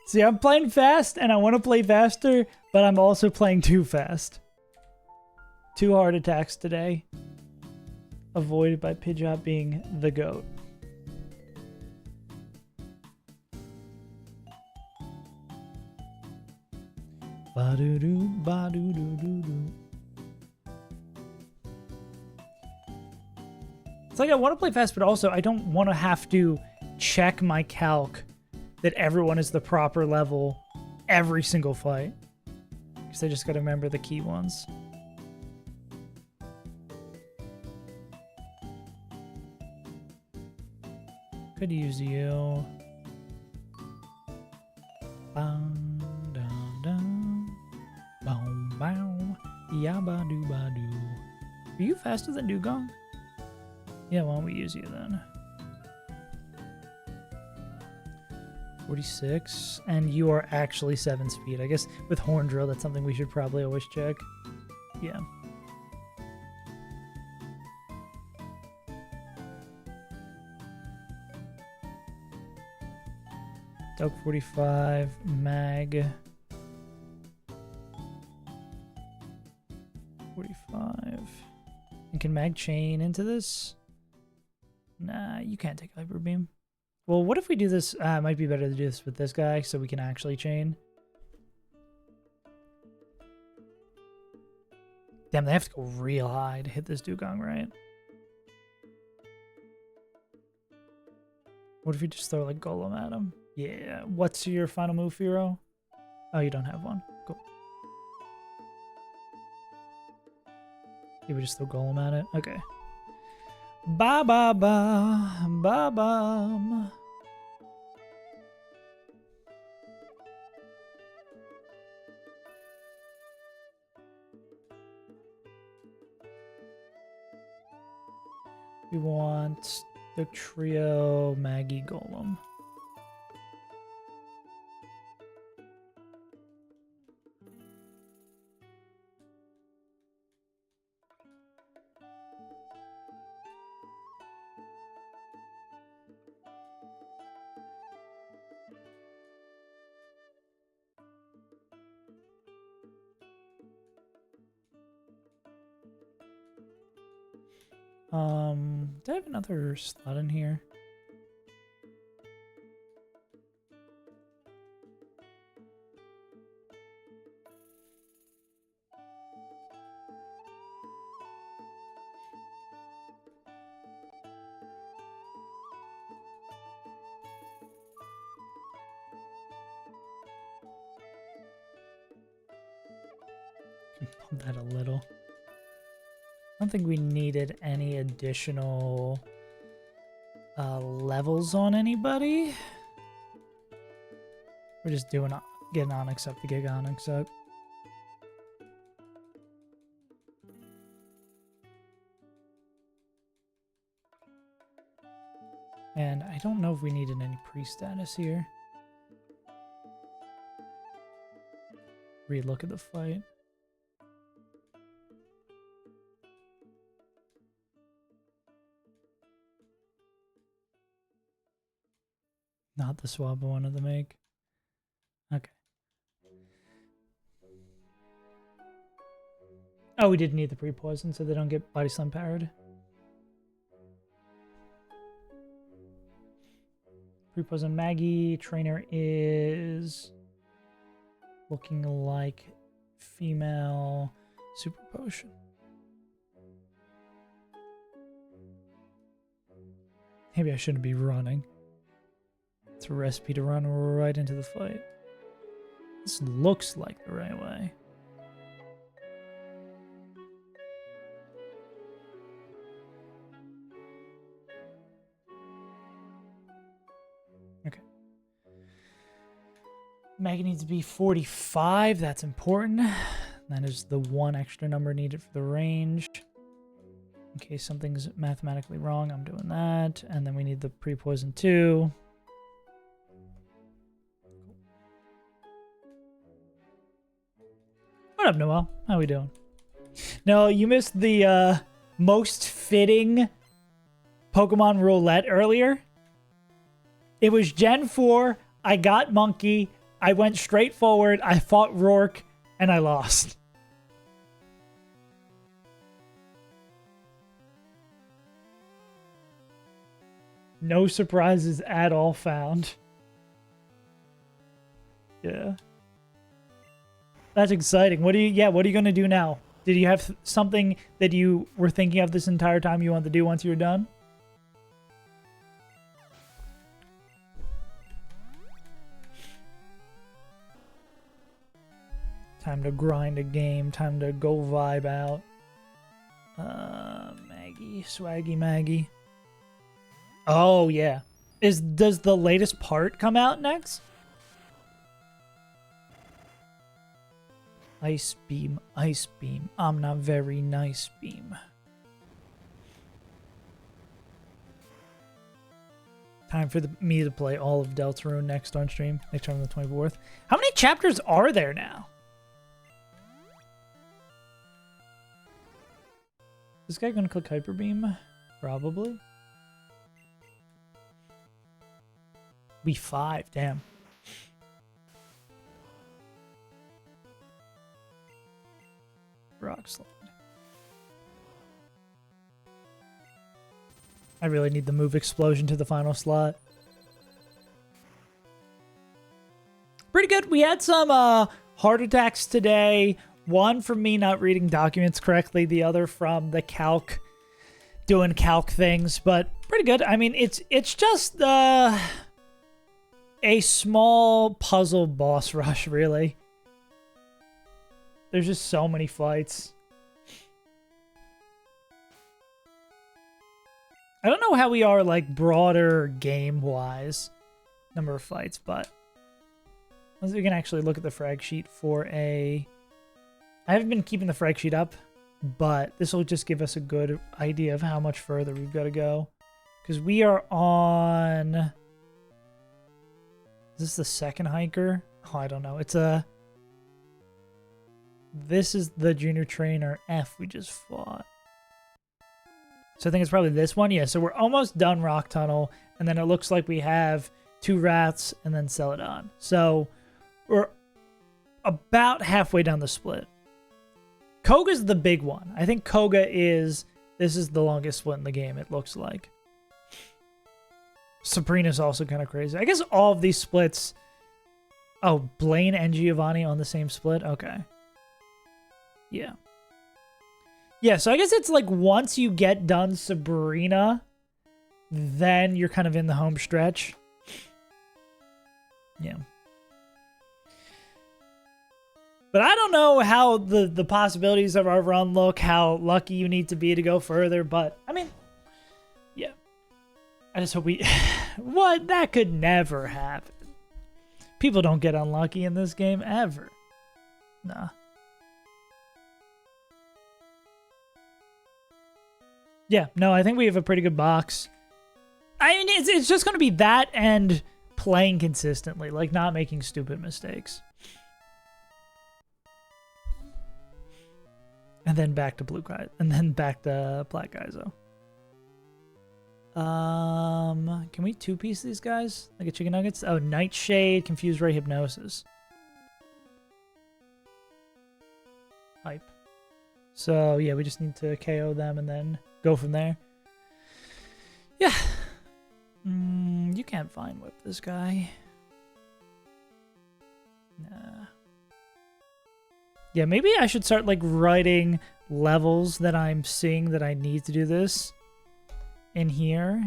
See, I'm playing fast, and I want to play faster, but I'm also playing too fast. 2 hard attacks today. Avoided by Pidgeot being the GOAT. Ba-do-do, ba-do-do-do-do. It's like I want to play fast, but also I don't want to have to check my calc that everyone is the proper level every single fight. Because I just got to remember the key ones. Could use you. Bum, dum, dum. Boom, bow. Yabba doo ba doo. Are you faster than Dugong? Yeah, why don't we use you then? 46, and you are actually 7 speed. I guess with Horn Drill, that's something we should probably always check. Yeah. Doug 45, Mag 45. And can Mag chain into this? Nah, you can't take Hyper Beam. Well, what if we do this? It might be better to do this with this guy so we can actually chain. Damn, they have to go real high to hit this Dugong, right? What if you just throw like Golem at him? Yeah. What's your final move, Firo? Oh, you don't have one. Cool. You would just throw Golem at it? Okay. Ba ba ba ba bum. We want the trio Maggie Golem. Do I have another slot in here? Pump that a little. I don't think we needed any additional levels on anybody. We're just doing getting Onyx up to get Onyx up. And I don't know if we needed any pre-status here. Relook at the fight. Not the swap I wanted to make. Okay. Oh, we did need the pre-poison so they don't get body slam powered. Pre-poison Maggie. Trainer is looking like female super potion. Maybe I shouldn't be running. It's a recipe to run right into the fight. This looks like the right way. Okay. Maggie needs to be 45. That's important. That is the one extra number needed for the range. In case something's mathematically wrong, I'm doing that. And then we need the pre-poison too. What up, Noel? How we doing? No, you missed the most fitting Pokemon roulette earlier. It was Gen 4. I got Monkey. I went straight forward. I fought Rourke, and I lost. No surprises at all found. Yeah. That's exciting. What are you going to do now? Did you have something that you were thinking of this entire time you want to do once you're done? Time to grind a game. Time to go vibe out. Maggie. Swaggy Maggie. Oh, yeah. Does the latest part come out next? Ice beam, I'm not very nice beam. Time for me to play all of Deltarune next on stream, next on the 24th. How many chapters are there now? Is this guy gonna click Hyper Beam? Probably. Be 5, damn. Rock slide. I really need the move explosion to the final slot. Pretty good. We had some heart attacks today. One from me not reading documents correctly. The other from the calc doing calc things, but pretty good. I mean, it's just a small puzzle boss rush, really. There's just so many fights. I don't know how we are, like, broader game-wise, number of fights, but once we can actually look at the frag sheet for a... I haven't been keeping the frag sheet up, but this will just give us a good idea of how much further we've got to go. Because we are on... Is this the second hiker? Oh, I don't know. It's a... This is the junior trainer F we just fought. So I think it's probably this one. Yeah, so we're almost done Rock Tunnel, and then it looks like we have 2 rats and then Celadon. So we're about halfway down the split. Koga's the big one. I think Koga is... This is the longest split in the game, it looks like. Sabrina's also kind of crazy. I guess all of these splits... Oh, Blaine and Giovanni on the same split? Okay. Yeah. Yeah, so I guess it's like once you get done Sabrina, then you're kind of in the home stretch. Yeah. But I don't know how the possibilities of our run look, how lucky you need to be to go further, but, I mean, yeah. I just hope we... What? That could never happen. People don't get unlucky in this game, ever. Nah. Yeah, no, I think we have a pretty good box. I mean, it's just going to be that and playing consistently, like not making stupid mistakes. And then back to blue Kaizo, and then back to black Kaizo. Can we 2-piece these guys? Like a chicken nuggets? Oh, Nightshade, Confused Ray, Hypnosis. Hype. So, yeah, we just need to KO them and then go from there. Yeah. You can't Vine Whip this guy. Nah. Yeah, maybe I should start, like, writing levels that I'm seeing that I need to do this in here.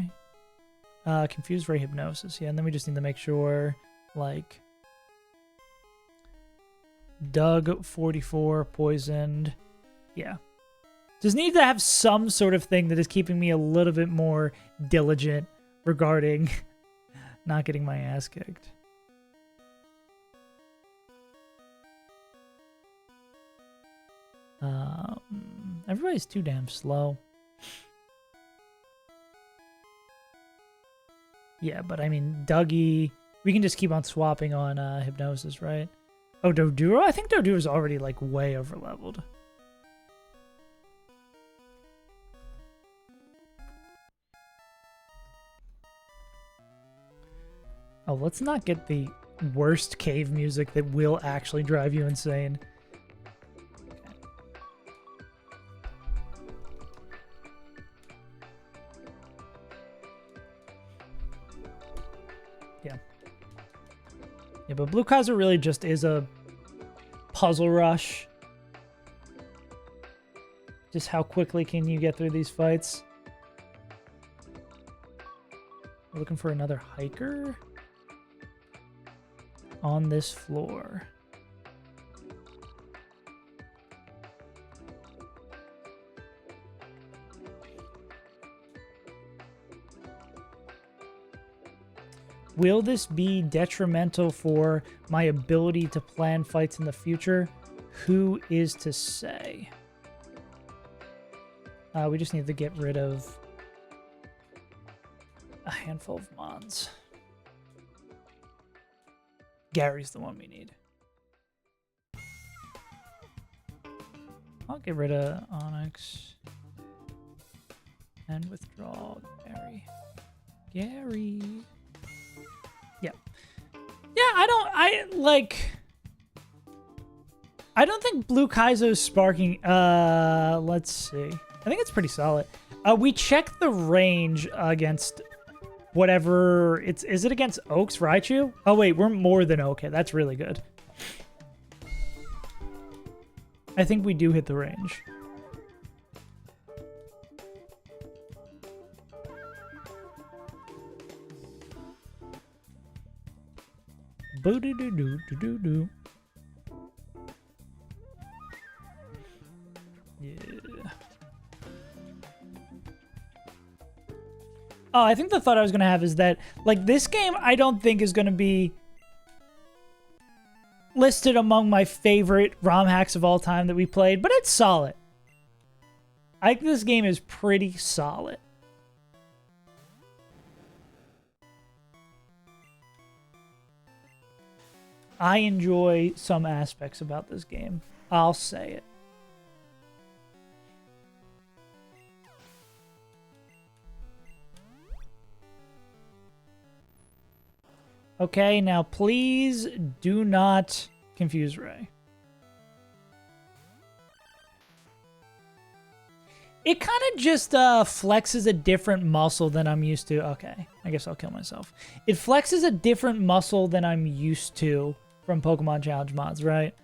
Confused Ray, Hypnosis. Yeah, and then we just need to make sure, like, Doug, 44, Poisoned. Yeah. Just need to have some sort of thing that is keeping me a little bit more diligent regarding not getting my ass kicked. Everybody's too damn slow. Yeah, but I mean, Dougie, we can just keep on swapping on Hypnosis, right? Oh, Doduro? I think Doduro's already, like, way over-leveled. Oh, let's not get the worst cave music that will actually drive you insane. Yeah. Yeah, but Blue Kaizo really just is a puzzle rush. Just how quickly can you get through these fights? We're looking for another hiker on this floor. Will this be detrimental for my ability to plan fights in the future? Who is to say? We just need to get rid of a handful of mons. Gary's the one we need. I'll get rid of Onyx and withdraw Gary. Gary. Yeah. Yeah, I don't think Blue Kaizo's sparking. Let's see. I think it's pretty solid. We checked the range against whatever it's. Is it against Oak's Raichu? Oh wait, we're more than okay. That's really good. I think we do hit the range. Boo-doo-doo-doo-doo-doo. Yeah. Oh, I think the thought I was going to have is that, like, this game I don't think is going to be listed among my favorite ROM hacks of all time that we played, but it's solid. I think this game is pretty solid. I enjoy some aspects about this game. I'll say it. Okay, now please do not confuse Ray. It kind of just flexes a different muscle than I'm used to. Okay, I guess I'll kill myself. It flexes a different muscle than I'm used to from Pokemon Challenge mods, right?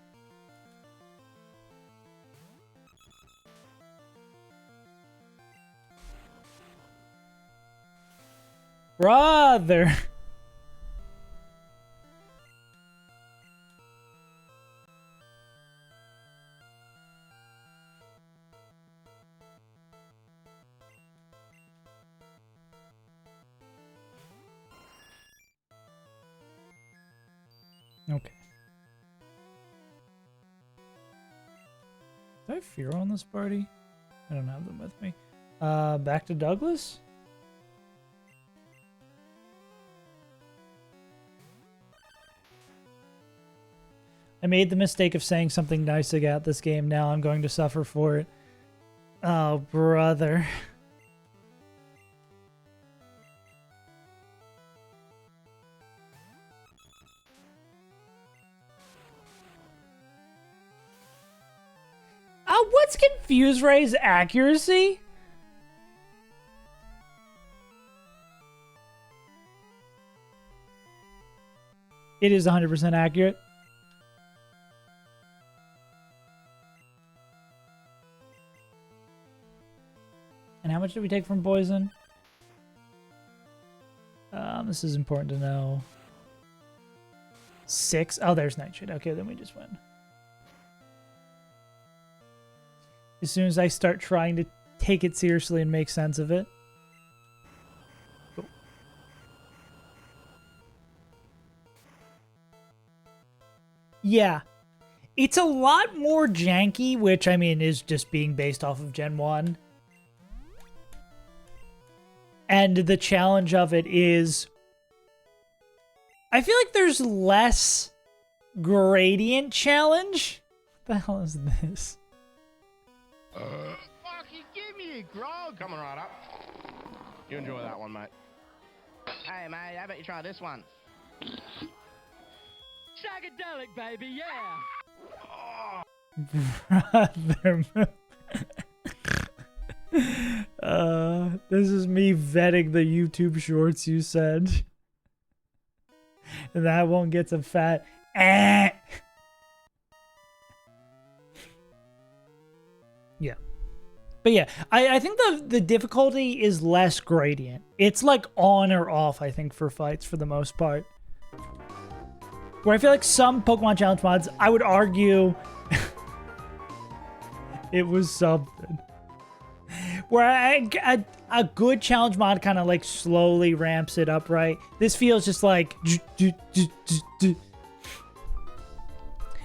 Brother! Okay. Do I have Fearow on this party? I don't have them with me. Back to Douglas? I made the mistake of saying something nice about this game. Now I'm going to suffer for it. Oh, brother. What's Confuse Ray's accuracy? It is 100% accurate. And how much did we take from poison? This is important to know. 6. Oh, there's Nightshade. Okay, then we just win. As soon as I start trying to take it seriously and make sense of it. Cool. Yeah. It's a lot more janky, which, I mean, is just being based off of Gen 1. And the challenge of it is... I feel like there's less gradient challenge. What the hell is this? Fucking give me a grog. Coming right up. You enjoy that one, mate. Hey, mate, how about you try this one? Shagadelic, baby, yeah. This is me vetting the YouTube shorts you said. And that one gets a fat Yeah. But yeah, I think the difficulty is less gradient. It's like on or off, I think, for fights for the most part. Where I feel like some Pokemon Challenge mods, I would argue it was something. Where a good challenge mod kind of like slowly ramps it up, right? This feels just like...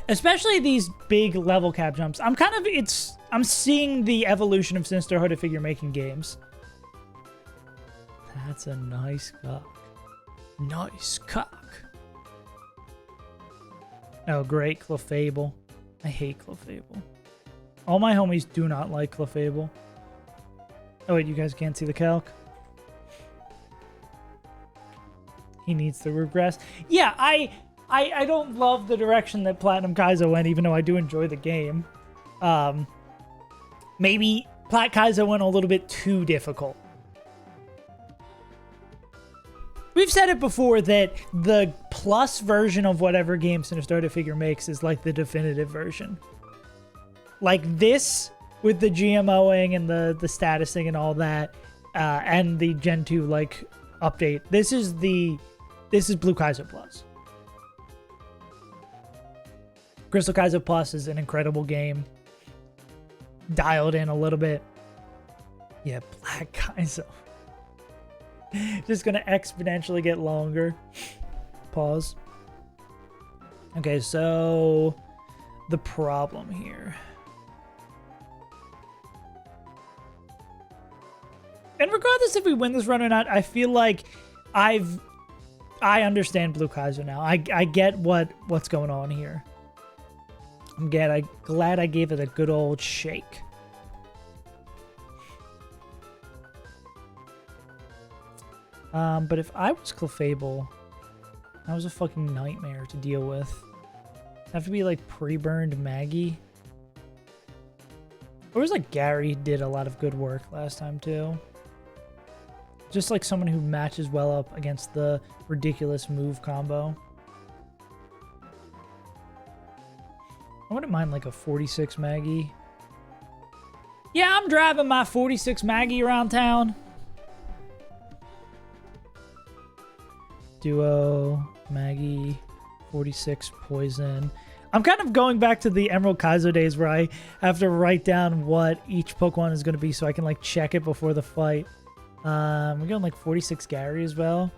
Especially these big level cap jumps. I'm seeing the evolution of Sinisterhood of figure making games. That's a nice cock. Nice cock. Oh, great, Clefable. I hate Clefable. All my homies do not like Clefable. Oh, wait, you guys can't see the calc? He needs to regress. Yeah, I don't love the direction that Platinum Kaizo went, even though I do enjoy the game. Maybe Plat Kaizo went a little bit too difficult. We've said it before that the plus version of whatever game Sinister Figure makes is like the definitive version. Like this, with the GMOing and the statusing and all that, and the Gen 2 like update. This is Blue Kaizo Plus. Crystal Kaizo Plus is an incredible game. Dialed in a little bit. Yeah, Black Kaizo. Just gonna exponentially get longer. Pause. Okay, so the problem here. And regardless if we win this run or not, I feel like I understand Blue Kaizo now. I get what's going on here. I'm glad I gave it a good old shake. But if I was Clefable, that was a fucking nightmare to deal with. It'd have to be like pre-burned Maggie. Or was like Gary did a lot of good work last time too. Just like someone who matches well up against the ridiculous move combo. I wouldn't mind like a 46 Maggie. Yeah, I'm driving my 46 Maggie around town. Duo, Maggie, 46 Poison. I'm kind of going back to the Emerald Kaizo days where I have to write down what each Pokemon is going to be so I can like check it before the fight. We're going like 46 Gary as well.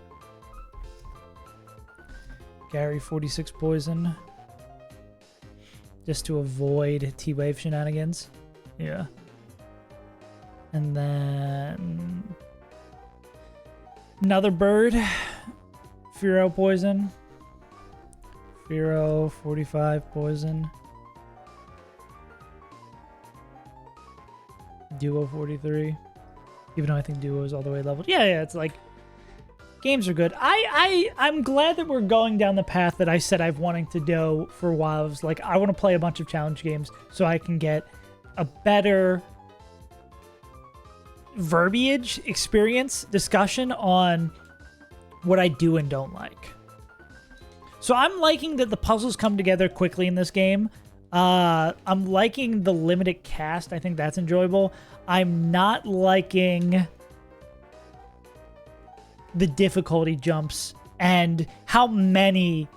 Gary, 46 Poison. Just to avoid T-Wave shenanigans. Yeah. And then another bird. Furo Poison. Furo, 45 Poison. Duo, 43. Even though I think Duo is all the way leveled. Yeah, it's like... Games are good. I'm glad that we're going down the path that I said I've wanting to do for a while. It was like, I want to play a bunch of challenge games so I can get a better verbiage, experience, discussion on what I do and don't like. So I'm liking that the puzzles come together quickly in this game. I'm liking the limited cast. I think that's enjoyable. I'm not liking the difficulty jumps and how many,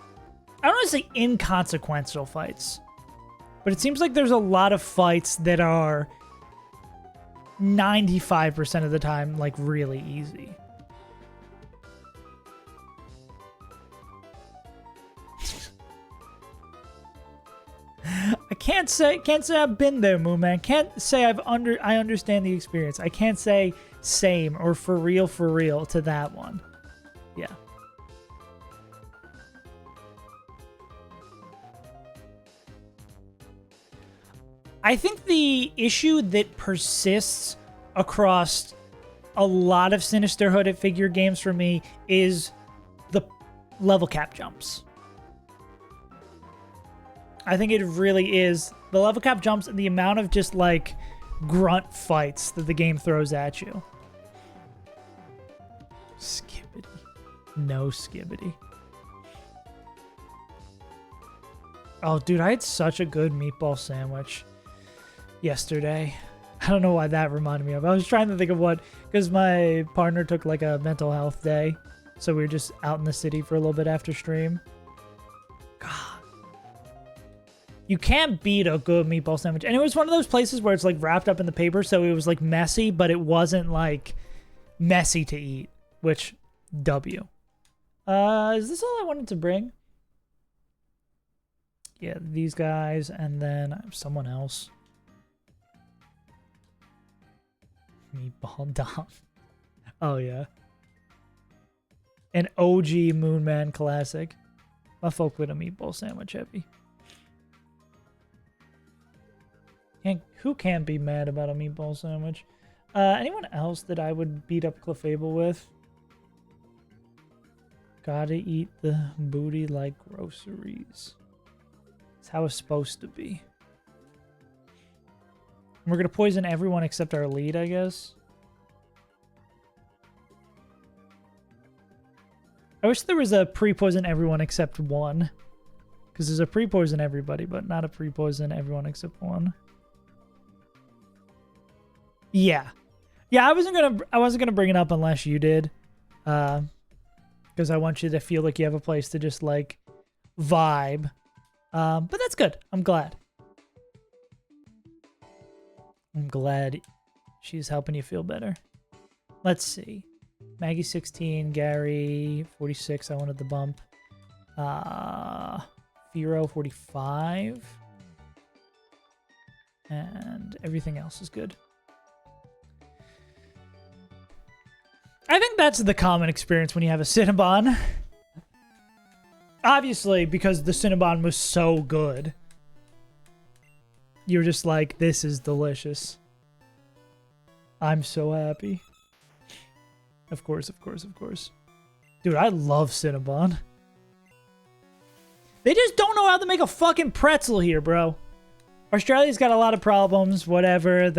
I don't want to say inconsequential fights, but it seems like there's a lot of fights that are 95% of the time like really easy. I can't say I've been there, Moon Man. Can't say I understand the experience. I can't say same or for real to that one. Yeah. I think the issue that persists across a lot of Sinisterhood figure games for me is the level cap jumps. I think it really is the level cap jumps and the amount of just like grunt fights that the game throws at you. Skibbity. No skibbity. Oh, dude, I had such a good meatball sandwich yesterday. I don't know why that reminded me of. I was trying to think of what, because my partner took like a mental health day. So we were just out in the city for a little bit after stream. God. You can't beat a good meatball sandwich. And it was one of those places where it's like wrapped up in the paper, so it was like messy, but it wasn't like messy to eat, which W. Is this all I wanted to bring? Yeah, these guys, and then I have someone else. Meatball Dom. Oh, yeah. An OG Moon Man classic. I folk with a meatball sandwich heavy. Who can't be mad about a meatball sandwich? Anyone else that I would beat up Clefable with? Gotta eat the booty like groceries. It's how it's supposed to be. We're gonna poison everyone except our lead, I guess. I wish there was a pre-poison everyone except one. Because there's a pre-poison everybody, but not a pre-poison everyone except one. Yeah. Yeah, I wasn't gonna bring it up unless you did. Because I want you to feel like you have a place to just like vibe. But that's good. I'm glad. I'm glad she's helping you feel better. Let's see. Maggie 16, Gary 46. I wanted the bump. Firo 45. And everything else is good. I think that's the common experience when you have a Cinnabon. Obviously, because the Cinnabon was so good. You're just like, this is delicious. I'm so happy. Of course, of course, of course. Dude, I love Cinnabon. They just don't know how to make a fucking pretzel here, bro. Australia's got a lot of problems, whatever.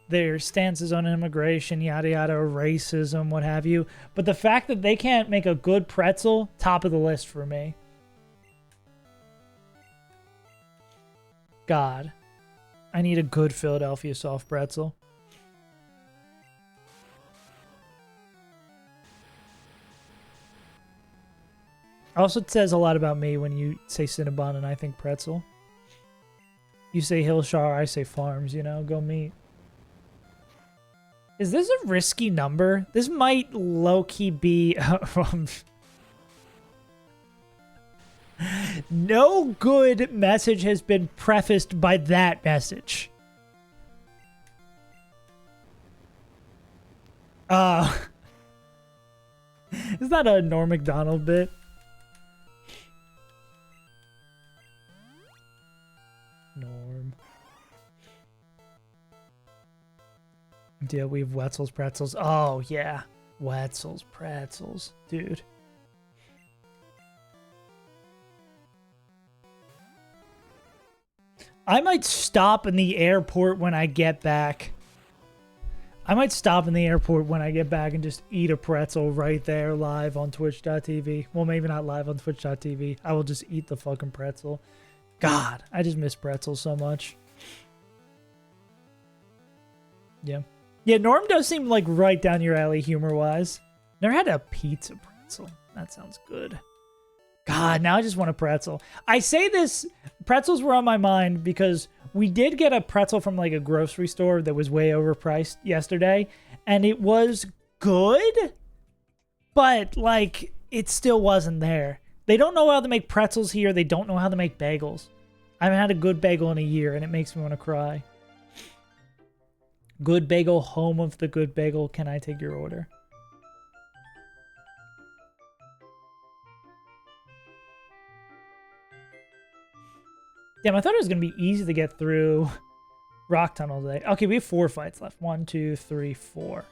Their stances on immigration, yada yada, racism, what have you. But the fact that they can't make a good pretzel, top of the list for me. God. I need a good Philadelphia soft pretzel. Also, it says a lot about me when you say Cinnabon and I think pretzel. You say Hillshire, I say Farms, you know? Go meet. Is this a risky number? This might low-key be... No good message has been prefaced by that message. Is that a Norm Macdonald bit? Norm. Yeah, we have Wetzel's Pretzels. Oh, yeah. Wetzel's Pretzels. Dude. I might stop in the airport when I get back. I might stop in the airport when I get back and just eat a pretzel right there live on twitch.tv. Well, maybe not live on twitch.tv. I will just eat the fucking pretzel. God, I just miss pretzels so much. Yeah. Yeah, Norm does seem like right down your alley humor-wise. Never had a pizza pretzel. That sounds good. God, now I just want a pretzel. I say this, pretzels were on my mind because we did get a pretzel from like a grocery store that was way overpriced yesterday, and it was good, but like it still wasn't there. They don't know how to make pretzels here. They don't know how to make bagels. I haven't had a good bagel in a year, and it makes me want to cry. Good Bagel, home of the Good Bagel. Can I take your order? Damn, I thought it was going to be easy to get through Rock Tunnel today. Okay, we have 4 fights left. 1, 2, 3, 4.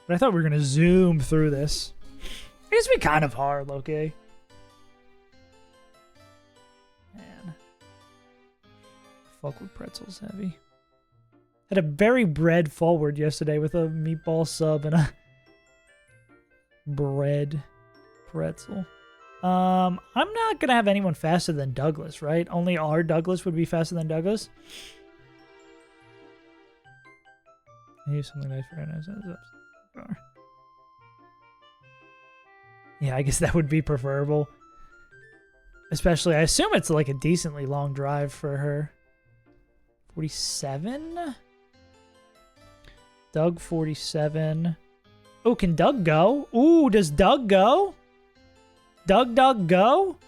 But I thought we were going to zoom through this. It's going to be kind of hard, okay? Man. Fuck with pretzels heavy. Had a very bread forward yesterday with a meatball sub and a bread pretzel. I'm not gonna have anyone faster than Douglas, right? Only our Douglas would be faster than Douglas. Maybe something nice for nice. Yeah, I guess that would be preferable. Especially, I assume it's like a decently long drive for her. 47? Doug 47. Oh, can Doug go? Ooh, does Doug go? Doug go?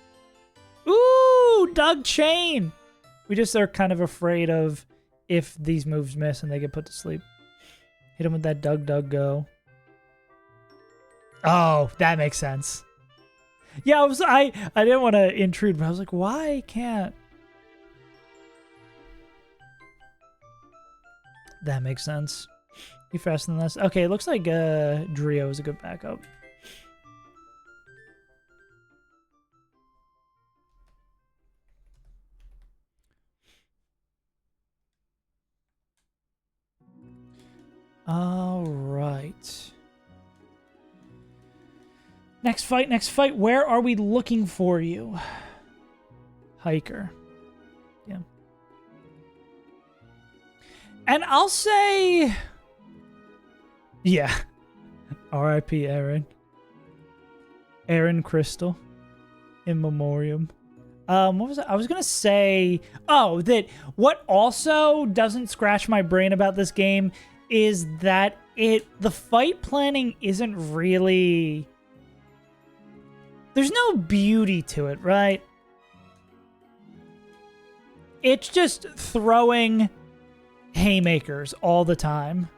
Ooh, Doug chain. We just are kind of afraid of if these moves miss and they get put to sleep. Hit him with that Doug go. Oh, that makes sense. Yeah, I didn't want to intrude, but I was like, why can't? That makes sense. You faster than this. Okay, it looks like Drio is a good backup. All right. Next fight, next fight. Where are we looking for you? Hiker. Yeah. And I'll say... Yeah. R.I.P. Aaron. Aaron Crystal. In memoriam. What was it? I was gonna say, oh, that what also doesn't scratch my brain about this game is that the fight planning isn't really, there's no beauty to it, right? It's just throwing haymakers all the time.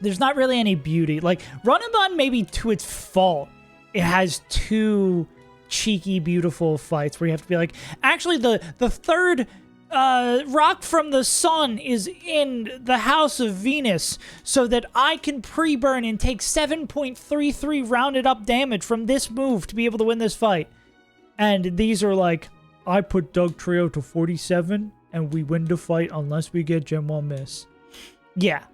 There's not really any beauty. Like, Run and Gun, maybe to its fault, it has two cheeky, beautiful fights where you have to be like, actually, the third rock from the sun is in the house of Venus so that I can pre-burn and take 7.33 rounded up damage from this move to be able to win this fight. And these are like, I put Doug Trio to 47 and we win the fight unless we get Gen 1 miss. Yeah.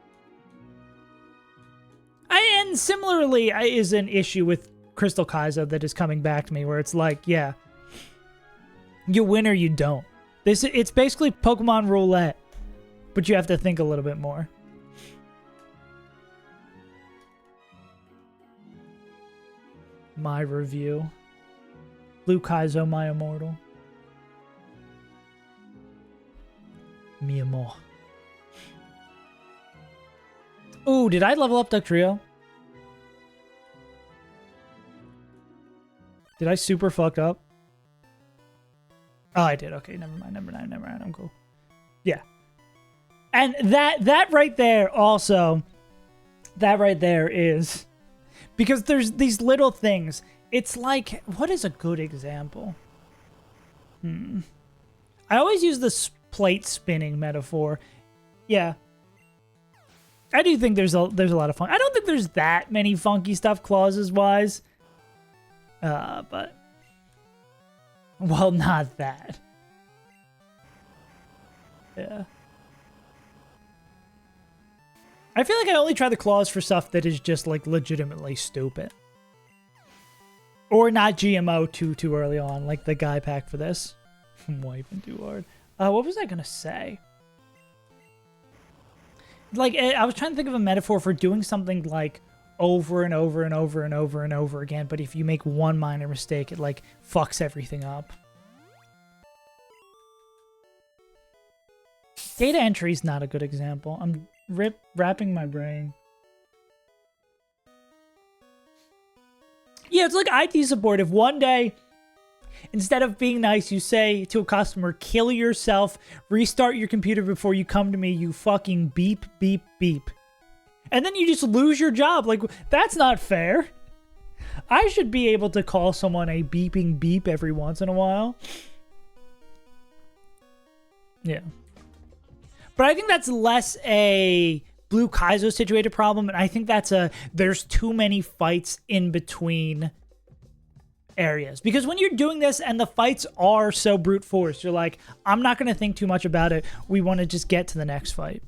And similarly is an issue with Crystal Kaizo that is coming back to me where it's like, yeah, you win or you don't. It's basically Pokemon roulette, but you have to think a little bit more. My review. Blue Kaizo, my immortal. Mi amor. Ooh, did I level up Duck Trio? Did I super fuck up? Oh, I did. Okay, never mind. I'm cool. Yeah. And that right there also, that right there is, because there's these little things. It's like, what is a good example? I always use this plate spinning metaphor. Yeah. I do think there's a lot of fun. I don't think there's that many funky stuff clauses wise. But well, not that. Yeah. I feel like I only try the clause for stuff that is just like legitimately stupid. Or not GMO too early on, like the guy pack for this. I'm wiping too hard. What was I gonna say? Like, I was trying to think of a metaphor for doing something like over and over and over and over and over again, but if you make one minor mistake, it like fucks everything up. Data entry is not a good example. I'm wrapping my brain. Yeah, it's like IT support. If one day, instead of being nice, you say to a customer, kill yourself, restart your computer before you come to me, you fucking beep, beep, beep. And then you just lose your job. Like, that's not fair. I should be able to call someone a beeping beep every once in a while. Yeah. But I think that's less a Blue Kaizo situated problem, and I think that's there's too many fights in between areas. Because when you're doing this and the fights are so brute force, you're like, I'm not going to think too much about it. We want to just get to the next fight.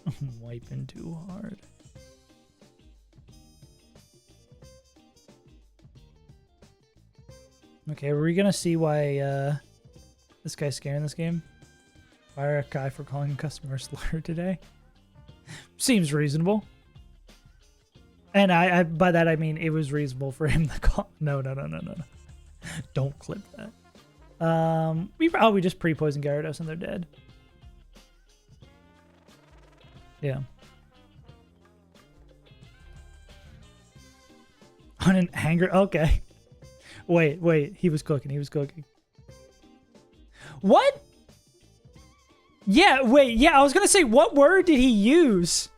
I'm wiping too hard. Okay, were we gonna see why this guy's scaring this game? Fire a guy for calling a customer a slur today? Seems reasonable. And I by that I mean it was reasonable for him to call. No. Don't clip that. We just pre-poisoned Gyarados and they're dead. Yeah. On an anger. Okay. Wait. He was cooking. What? Yeah, wait. Yeah, I was going to say, what word did he use?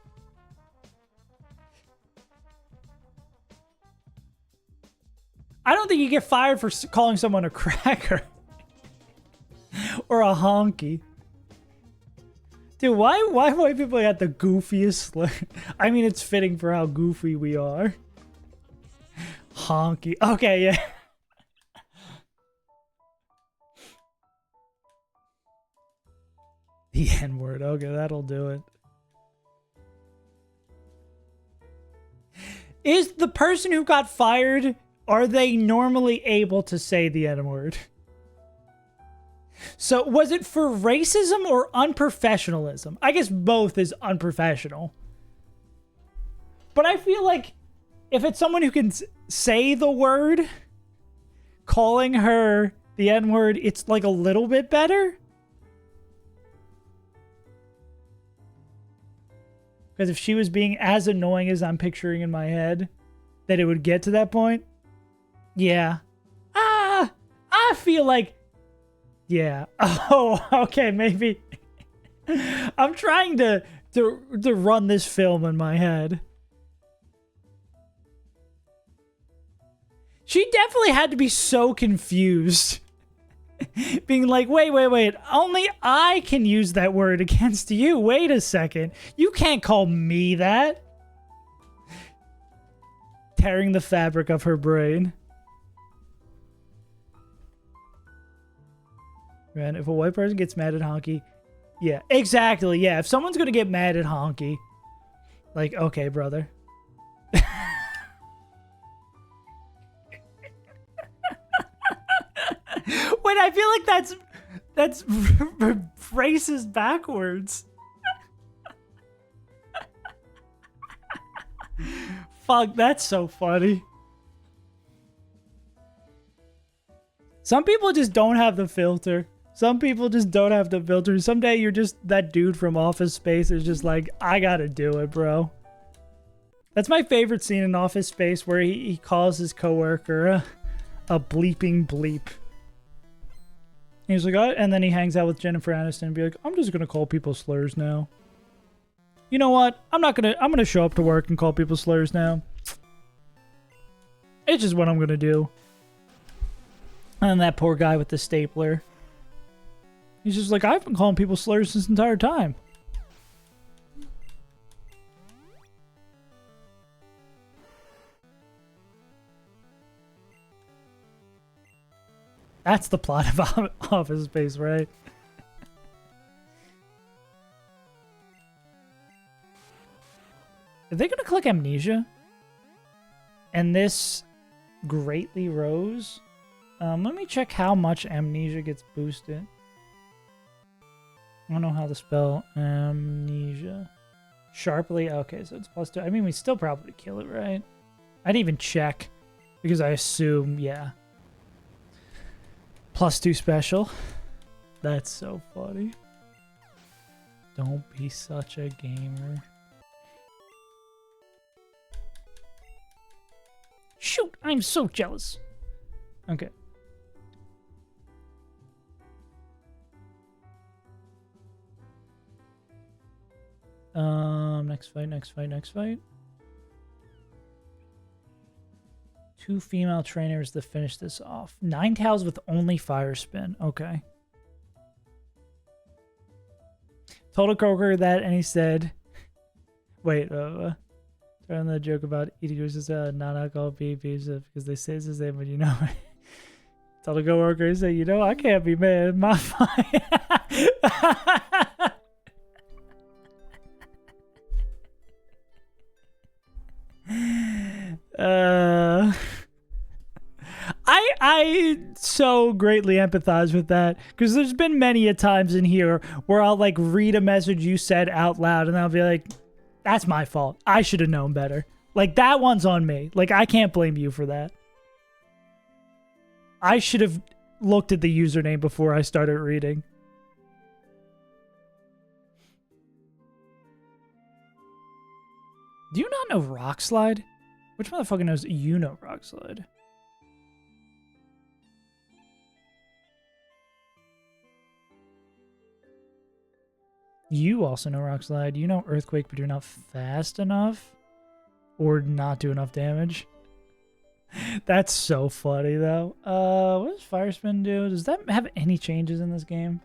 I don't think you get fired for calling someone a cracker. Or a honky. Dude, why white people got the goofiest slur? I mean, it's fitting for how goofy we are. Honky. Okay, yeah. The N-word. Okay, that'll do it. Is the person who got fired, are they normally able to say the N-word? So, was it for racism or unprofessionalism? I guess both is unprofessional. But I feel like if it's someone who can say the word, calling her the N-word, it's like a little bit better. Because if she was being as annoying as I'm picturing in my head, that it would get to that point. Yeah. I feel like, yeah. Oh, okay, maybe. I'm trying to run this film in my head. She definitely had to be so confused. Being like, wait, only I can use that word against you. Wait a second. You can't call me that. Tearing the fabric of her brain. Man, if a white person gets mad at Honky... Yeah, exactly. Yeah, if someone's gonna get mad at Honky... Like, okay, brother. Wait, I feel like that's racist backwards. Fuck, that's so funny. Some people just don't have the filter. Some people just don't have the filter. Someday you're just that dude from Office Space is just like, I gotta do it, bro. That's my favorite scene in Office Space, where he calls his coworker a bleeping bleep. He's like, oh, and then he hangs out with Jennifer Aniston and be like, I'm just gonna call people slurs now. You know what? I'm gonna show up to work and call people slurs now. It's just what I'm gonna do. And that poor guy with the stapler. He's just like, I've been calling people slurs this entire time. That's the plot of Office Space, right? Are they gonna click Amnesia? And this greatly rose? Let me check how much Amnesia gets boosted. I don't know how to spell Amnesia. Sharply? Okay, so it's +2. I mean, we still probably kill it, right? I didn't even check. Because I assume, yeah. +2 special. That's so funny. Don't be such a gamer. Shoot, I'm so jealous. Okay. Next fight. 2 female trainers to finish this off. 9 tails with only fire spin. Okay. Told a coworker that, and he said, wait, turn the joke about eating gooses, non-alcohol beef because they say it's the same, but you know. Told a coworker, he said, you know, I can't be mad. My fight. I so greatly empathize with that, because there's been many a times in here where I'll like read a message you said out loud and I'll be like, that's my fault. I should have known better. Like, that one's on me. Like, I can't blame you for that. I should have looked at the username before I started reading. Do you not know Rock Slide? Which motherfucker knows you know Rock Slide? You also know Rock Slide. You know Earthquake, but you're not fast enough? Or not do enough damage? That's so funny, though. What does Fire Spin do? Does that have any changes in this game?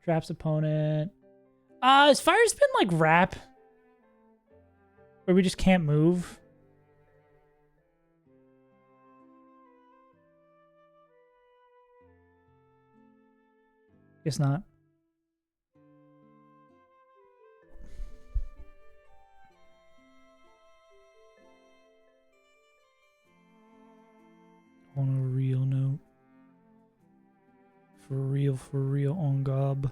Traps opponent. Is Fire Spin like Rap? Where we just can't move? Guess not. On a real note. For real, on gob.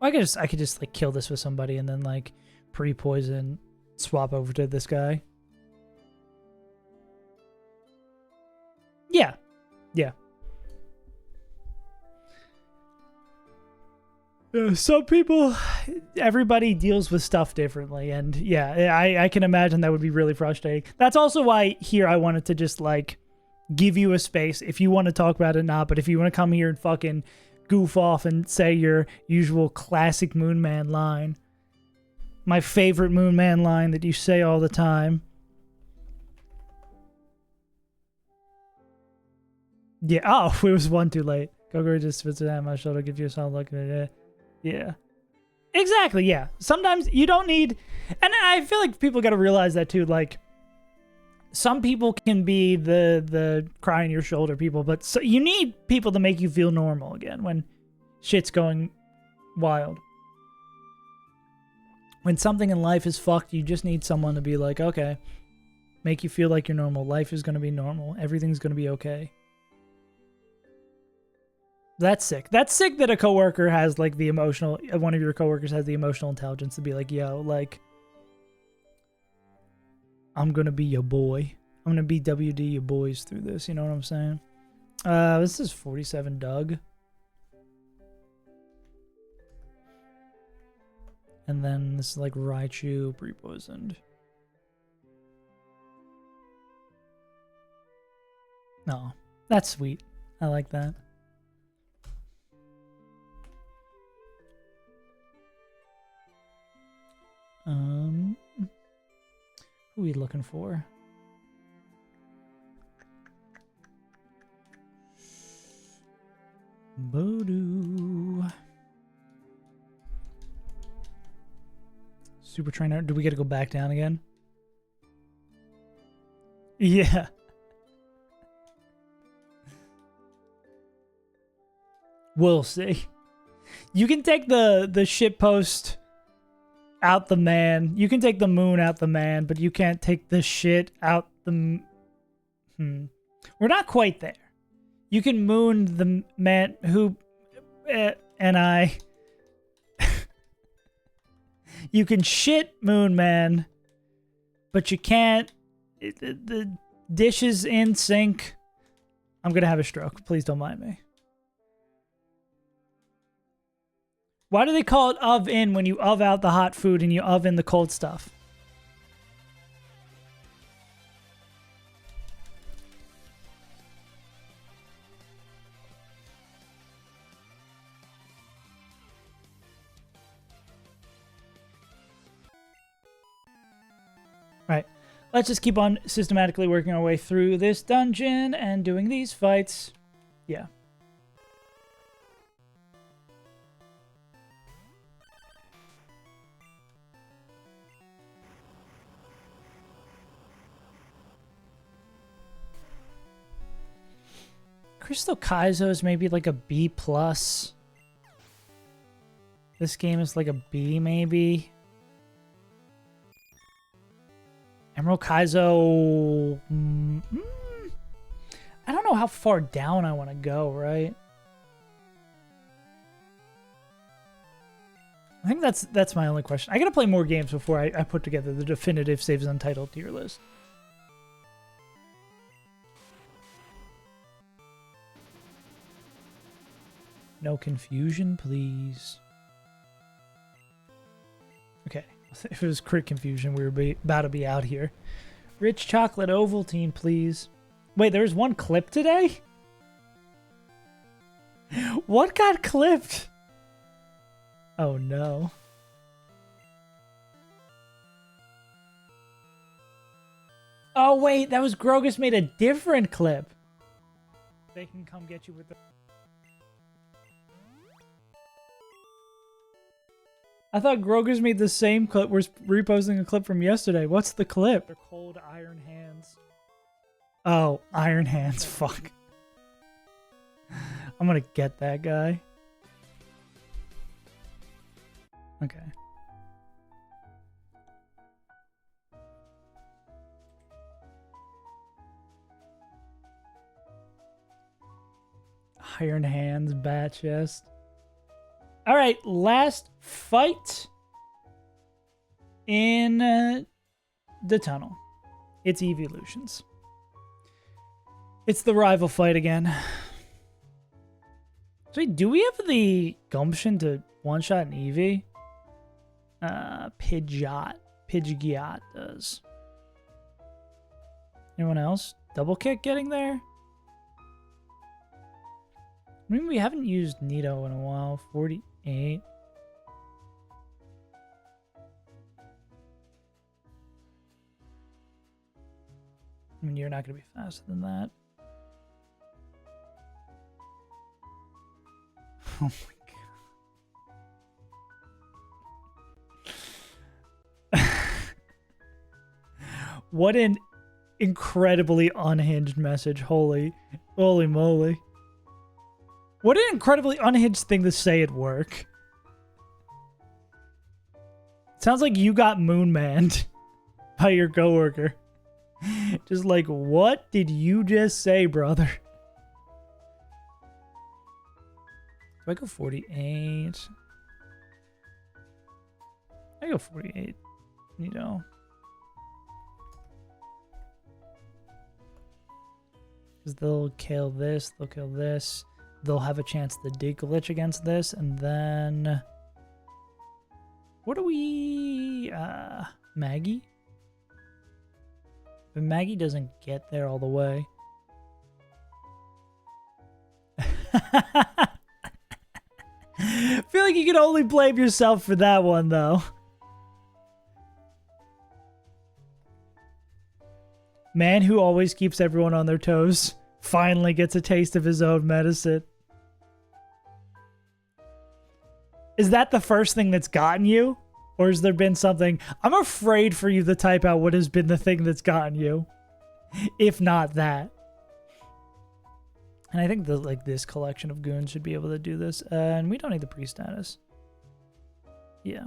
I could just like kill this with somebody and then like pre-poison swap over to this guy. Yeah. Yeah. Some people, everybody deals with stuff differently, and yeah, I can imagine that would be really frustrating. That's also why here I wanted to just like give you a space if you want to talk about it, not. But if you want to come here and fucking goof off and say your usual classic Moon Man line, my favorite Moon Man line that you say all the time. Yeah. Oh, it was one too late. Go just spits it out my shoulder, give you a solid look at it. Yeah. Exactly, yeah. Sometimes you don't need... And I feel like people got to realize that too. Like, some people can be the cry on your shoulder people, but so you need people to make you feel normal again when shit's going wild. When something in life is fucked, you just need someone to be like, okay, make you feel like you're normal. Life is going to be normal. Everything's going to be okay. That's sick. That's sick that a coworker has like the emotional, one of your coworkers has the emotional intelligence to be like, yo, like, I'm going to be your boy. I'm going to be WD your boys through this. You know what I'm saying? This is 47 Doug. And then this is like Raichu pre-poisoned. No, that's sweet. I like that. Who are we looking for? Bodoo. Super Trainer. Do we get to go back down again? Yeah. We'll see. You can take the shit post out the man. You can take the moon out the man, but you can't take the shit out the... We're not quite there. You can moon the man who... and I... You can shit Moon Man, but you can't... The dish is in sync. I'm gonna have a stroke. Please don't mind me. Why do they call it of-in when you of out the hot food and you of-in the cold stuff? Right. Let's just keep on systematically working our way through this dungeon and doing these fights. Yeah. Crystal Kaizo is maybe like a B+. This game is like a B, maybe. Emerald Kaizo... I don't know how far down I want to go, right? I think that's my only question. I gotta play more games before I put together the definitive Saves Untitled tier list. No confusion, please. Okay. If it was crit confusion, we were about to be out here. Rich chocolate Ovaltine, please. Wait, there's one clip today? What got clipped? Oh no. Oh wait, that was Grogus made a different clip. They can come get you with the... I thought Grogu's made the same clip. We're reposting a clip from yesterday. What's the clip? They're cold iron hands. Oh, iron hands. Fuck. I'm gonna get that guy. Okay. Iron hands, bat chest. All right, last fight in the tunnel. It's evolutions. It's the rival fight again. So do we have the gumption to one-shot an Eevee? Pidgeot does. Anyone else? Double kick getting there? I mean, we haven't used Nito in a while. 48. I mean, you're not going to be faster than that. Oh my god. What an incredibly unhinged message. Holy moly. What an incredibly unhinged thing to say at work. Sounds like you got moon-manned by your coworker. Just like, what did you just say, brother? Do I go 48? I go 48, you know. Because they'll kill this, they'll kill this. They'll have a chance to dig glitch against this, and then... What do we... Maggie? But Maggie doesn't get there all the way. I feel like you can only blame yourself for that one, though. Man who always keeps everyone on their toes finally gets a taste of his own medicine. Is that the first thing that's gotten you? Or has there been something? I'm afraid for you to type out what has been the thing that's gotten you. If not that. And I think this collection of goons should be able to do this. And we don't need the pre-status. Yeah.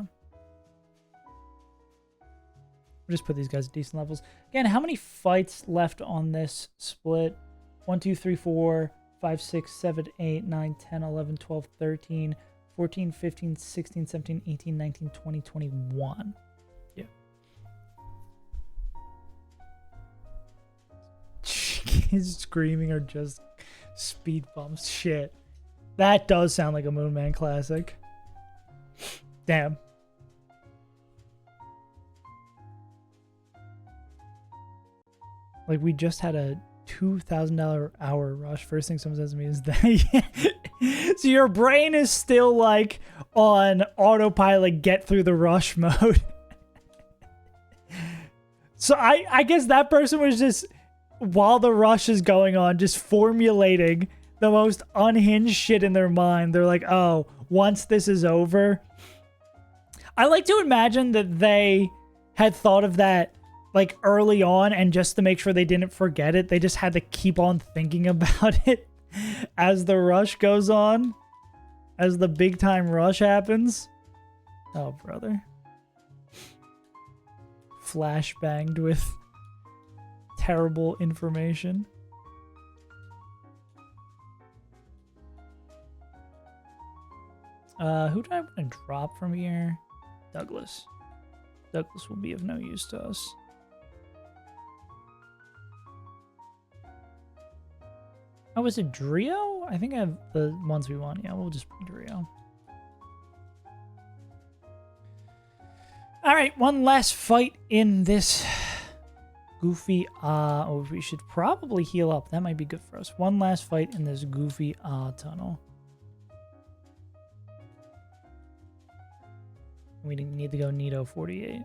We'll just put these guys at decent levels. Again, how many fights left on this split? 1, 2, 3, 4, 5, 6, 7, 8, 9, 10, 11, 12, 13, 14, 15, 16, 17, 18, 19, 20, 21. Yeah. His screaming are just speed bumps. Shit. That does sound like a Moonman classic. Damn. Like, we just had a $2,000 hour rush. First thing someone says to me is that... So your brain is still, like, on autopilot, get through the rush mode. So I guess that person was just, while the rush is going on, just formulating the most unhinged shit in their mind. They're like, oh, once this is over... I like to imagine that they had thought of that like early on, and just to make sure they didn't forget it, they just had to keep on thinking about it as the rush goes on, as the big time rush happens. Oh, brother. Flashbanged with terrible information. Who do I want to drop from here? Douglas. Douglas will be of no use to us. Oh, is it Drio? I think I have the ones we want. Yeah, we'll just bring Drio. Alright, one last fight in this goofy, oh, we should probably heal up. That might be good for us. One last fight in this goofy, tunnel. We need to go Nito 48.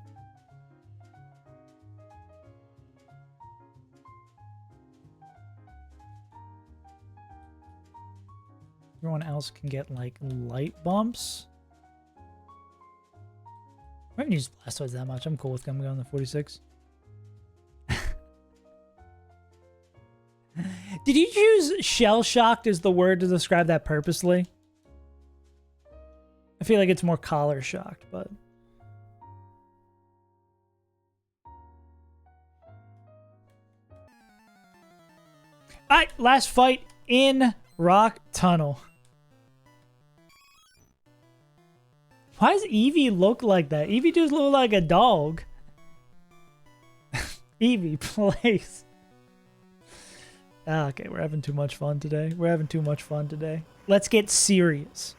Everyone else can get, like, light bumps. I haven't used Blastoise that much. I'm cool with them going to 46. Did you choose shell-shocked as the word to describe that purposely? I feel like it's more collar-shocked, but... Alright, last fight in Rock Tunnel. Why does Eevee look like that? Eevee just look like a dog. Eevee, please. Okay, we're having too much fun today. We're having too much fun today. Let's get serious.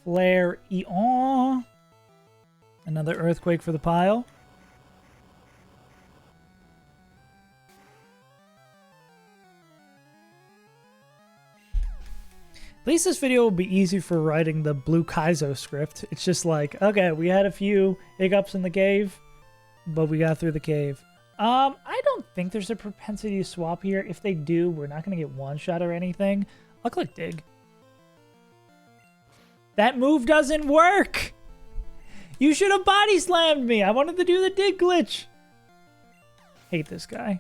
Flare Eon. Another earthquake for the pile. At least this video will be easy for writing the blue Kaizo script. It's just like, okay, we had a few hiccups in the cave, but we got through the cave. I don't think there's a propensity to swap here. If they do, we're not going to get one shot or anything. I'll click dig. That move doesn't work! You should have body slammed me! I wanted to do the dig glitch! Hate this guy.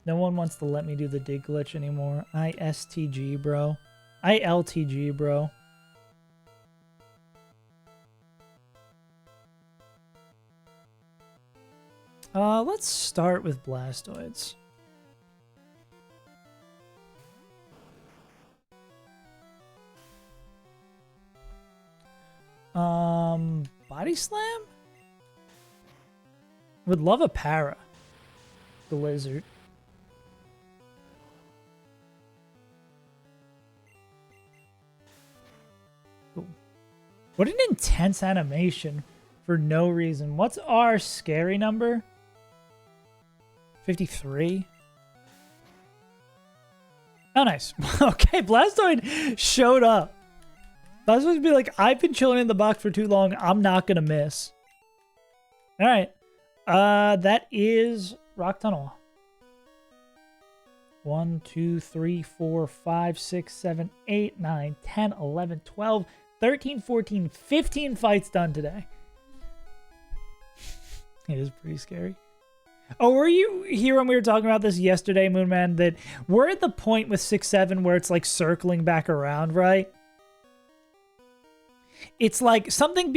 No one wants to let me do the dig glitch anymore. ISTG, bro. ILTG, bro. Let's start with Blastoids. Body slam? Would love a para. The lizard. Ooh. What an intense animation for no reason. What's our scary number? 53? Oh, nice. Okay, Blastoid showed up. I was supposed to be like, I've been chilling in the box for too long. I'm not going to miss. All right. That is Rock Tunnel. 1, 2, 3, 4, 5, 6, 7, 8, 9, 10, 11, 12, 13, 14, 15 fights done today. It is pretty scary. Oh, were you here when we were talking about this yesterday, Moonman, that we're at the point with 6-7 where it's like circling back around, right? It's like something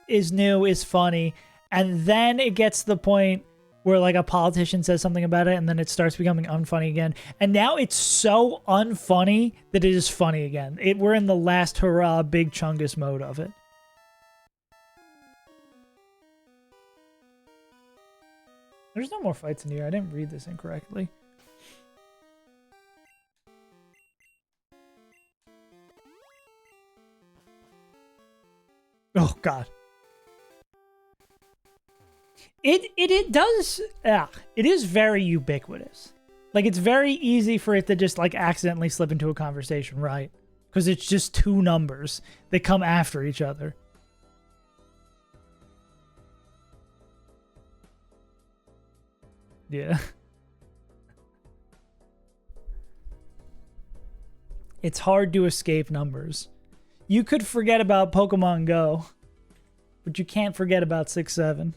is new, is funny, and then it gets to the point where like a politician says something about it and then it starts becoming unfunny again. And now it's so unfunny that it is funny again. We're in the last hurrah big chungus mode of it. There's no more fights in here. I didn't read this incorrectly. Oh, God. It does, it is very ubiquitous. Like, it's very easy for it to just, like, accidentally slip into a conversation, right? Because it's just two numbers that come after each other. Yeah. It's hard to escape numbers. You could forget about Pokemon Go, but you can't forget about 6-7.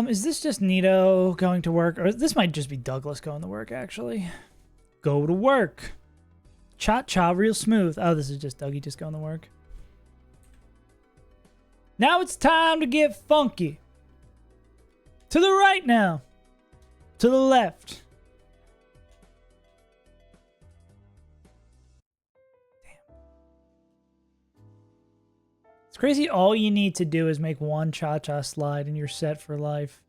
Is this just Nito going to work? Or this might just be Douglas going to work, actually. Go to work. Cha-cha real smooth. Oh, this is just Dougie just going to work. Now it's time to get funky. To the right now. To the left. Damn. It's crazy. All you need to do is make one cha-cha slide and you're set for life.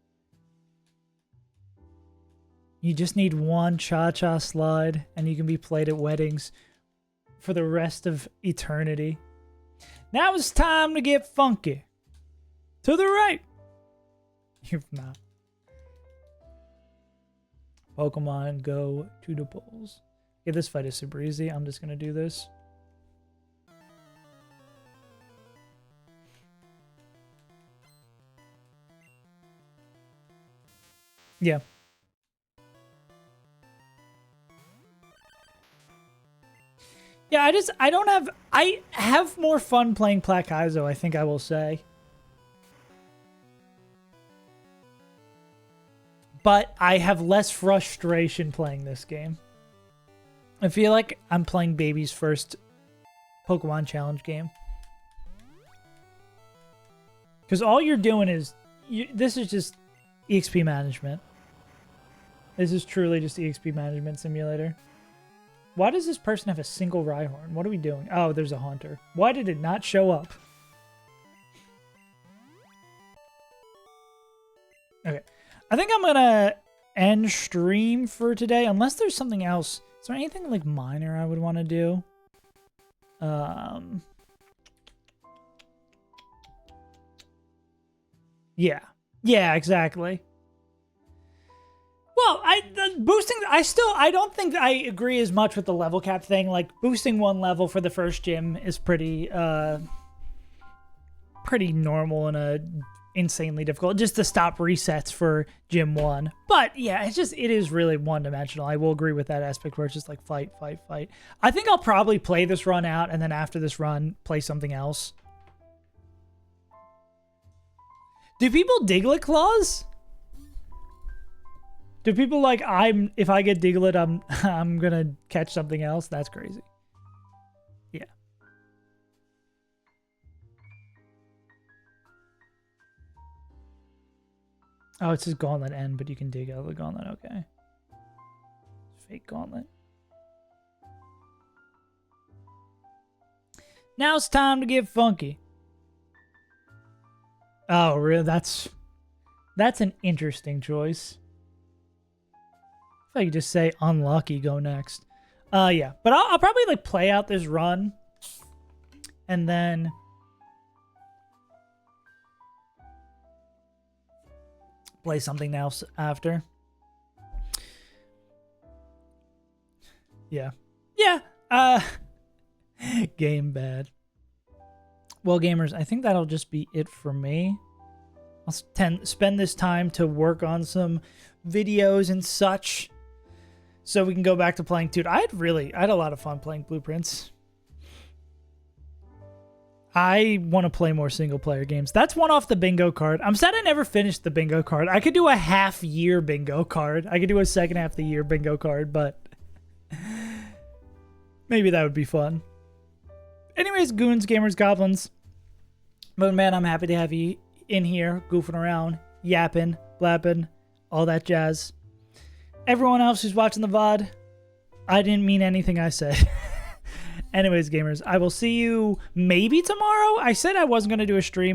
You just need one cha-cha slide and you can be played at weddings for the rest of eternity. Now it's time to get funky. To the right. You're not. Pokemon Go to the polls. Okay, this fight is super easy. I'm just going to do this. Yeah. Yeah, I have more fun playing Kaizo, I think I will say. But I have less frustration playing this game. I feel like I'm playing baby's first Pokemon challenge game. Because all you're doing is, this is just EXP management. This is truly just EXP management simulator. Why does this person have a single Rhyhorn? What are we doing? Oh, there's a Haunter. Why did it not show up? Okay. I think I'm going to end stream for today, unless there's something else. Is there anything like minor I would want to do? Yeah. Yeah, exactly. Well, I don't think I agree as much with the level cap thing. Like, boosting one level for the first gym is pretty normal and insanely difficult, just to stop resets for gym 1. But yeah, it is really one-dimensional. I will agree with that aspect where it's just like fight, fight, fight. I think I'll probably play this run out, and then after this run, play something else. Do people Diglett claws? Do people like, if I get Diglett, I'm gonna catch something else? That's crazy. Yeah. Oh, it says Gauntlet End, but you can dig out the Gauntlet. Okay. Fake Gauntlet. Now it's time to get funky. Oh, really? That's an interesting choice. If I could just say unlucky, go next. Yeah, but I'll probably like play out this run, and then play something else after. Yeah. Yeah. Game bad. Well, gamers, I think that'll just be it for me. I'll spend this time to work on some videos and such, so we can go back to playing. Dude, I had a lot of fun playing Blueprints. I want to play more single-player games. That's one off the bingo card. I'm sad I never finished the bingo card. I could do a half-year bingo card. I could do a second half of the year bingo card, but maybe that would be fun. Anyways, goons, gamers, goblins. But man, I'm happy to have you in here, goofing around, yapping, blapping, all that jazz. Everyone else who's watching the VOD, I didn't mean anything I said. Anyways, gamers, I will see you maybe tomorrow. I said I wasn't going to do a stream, but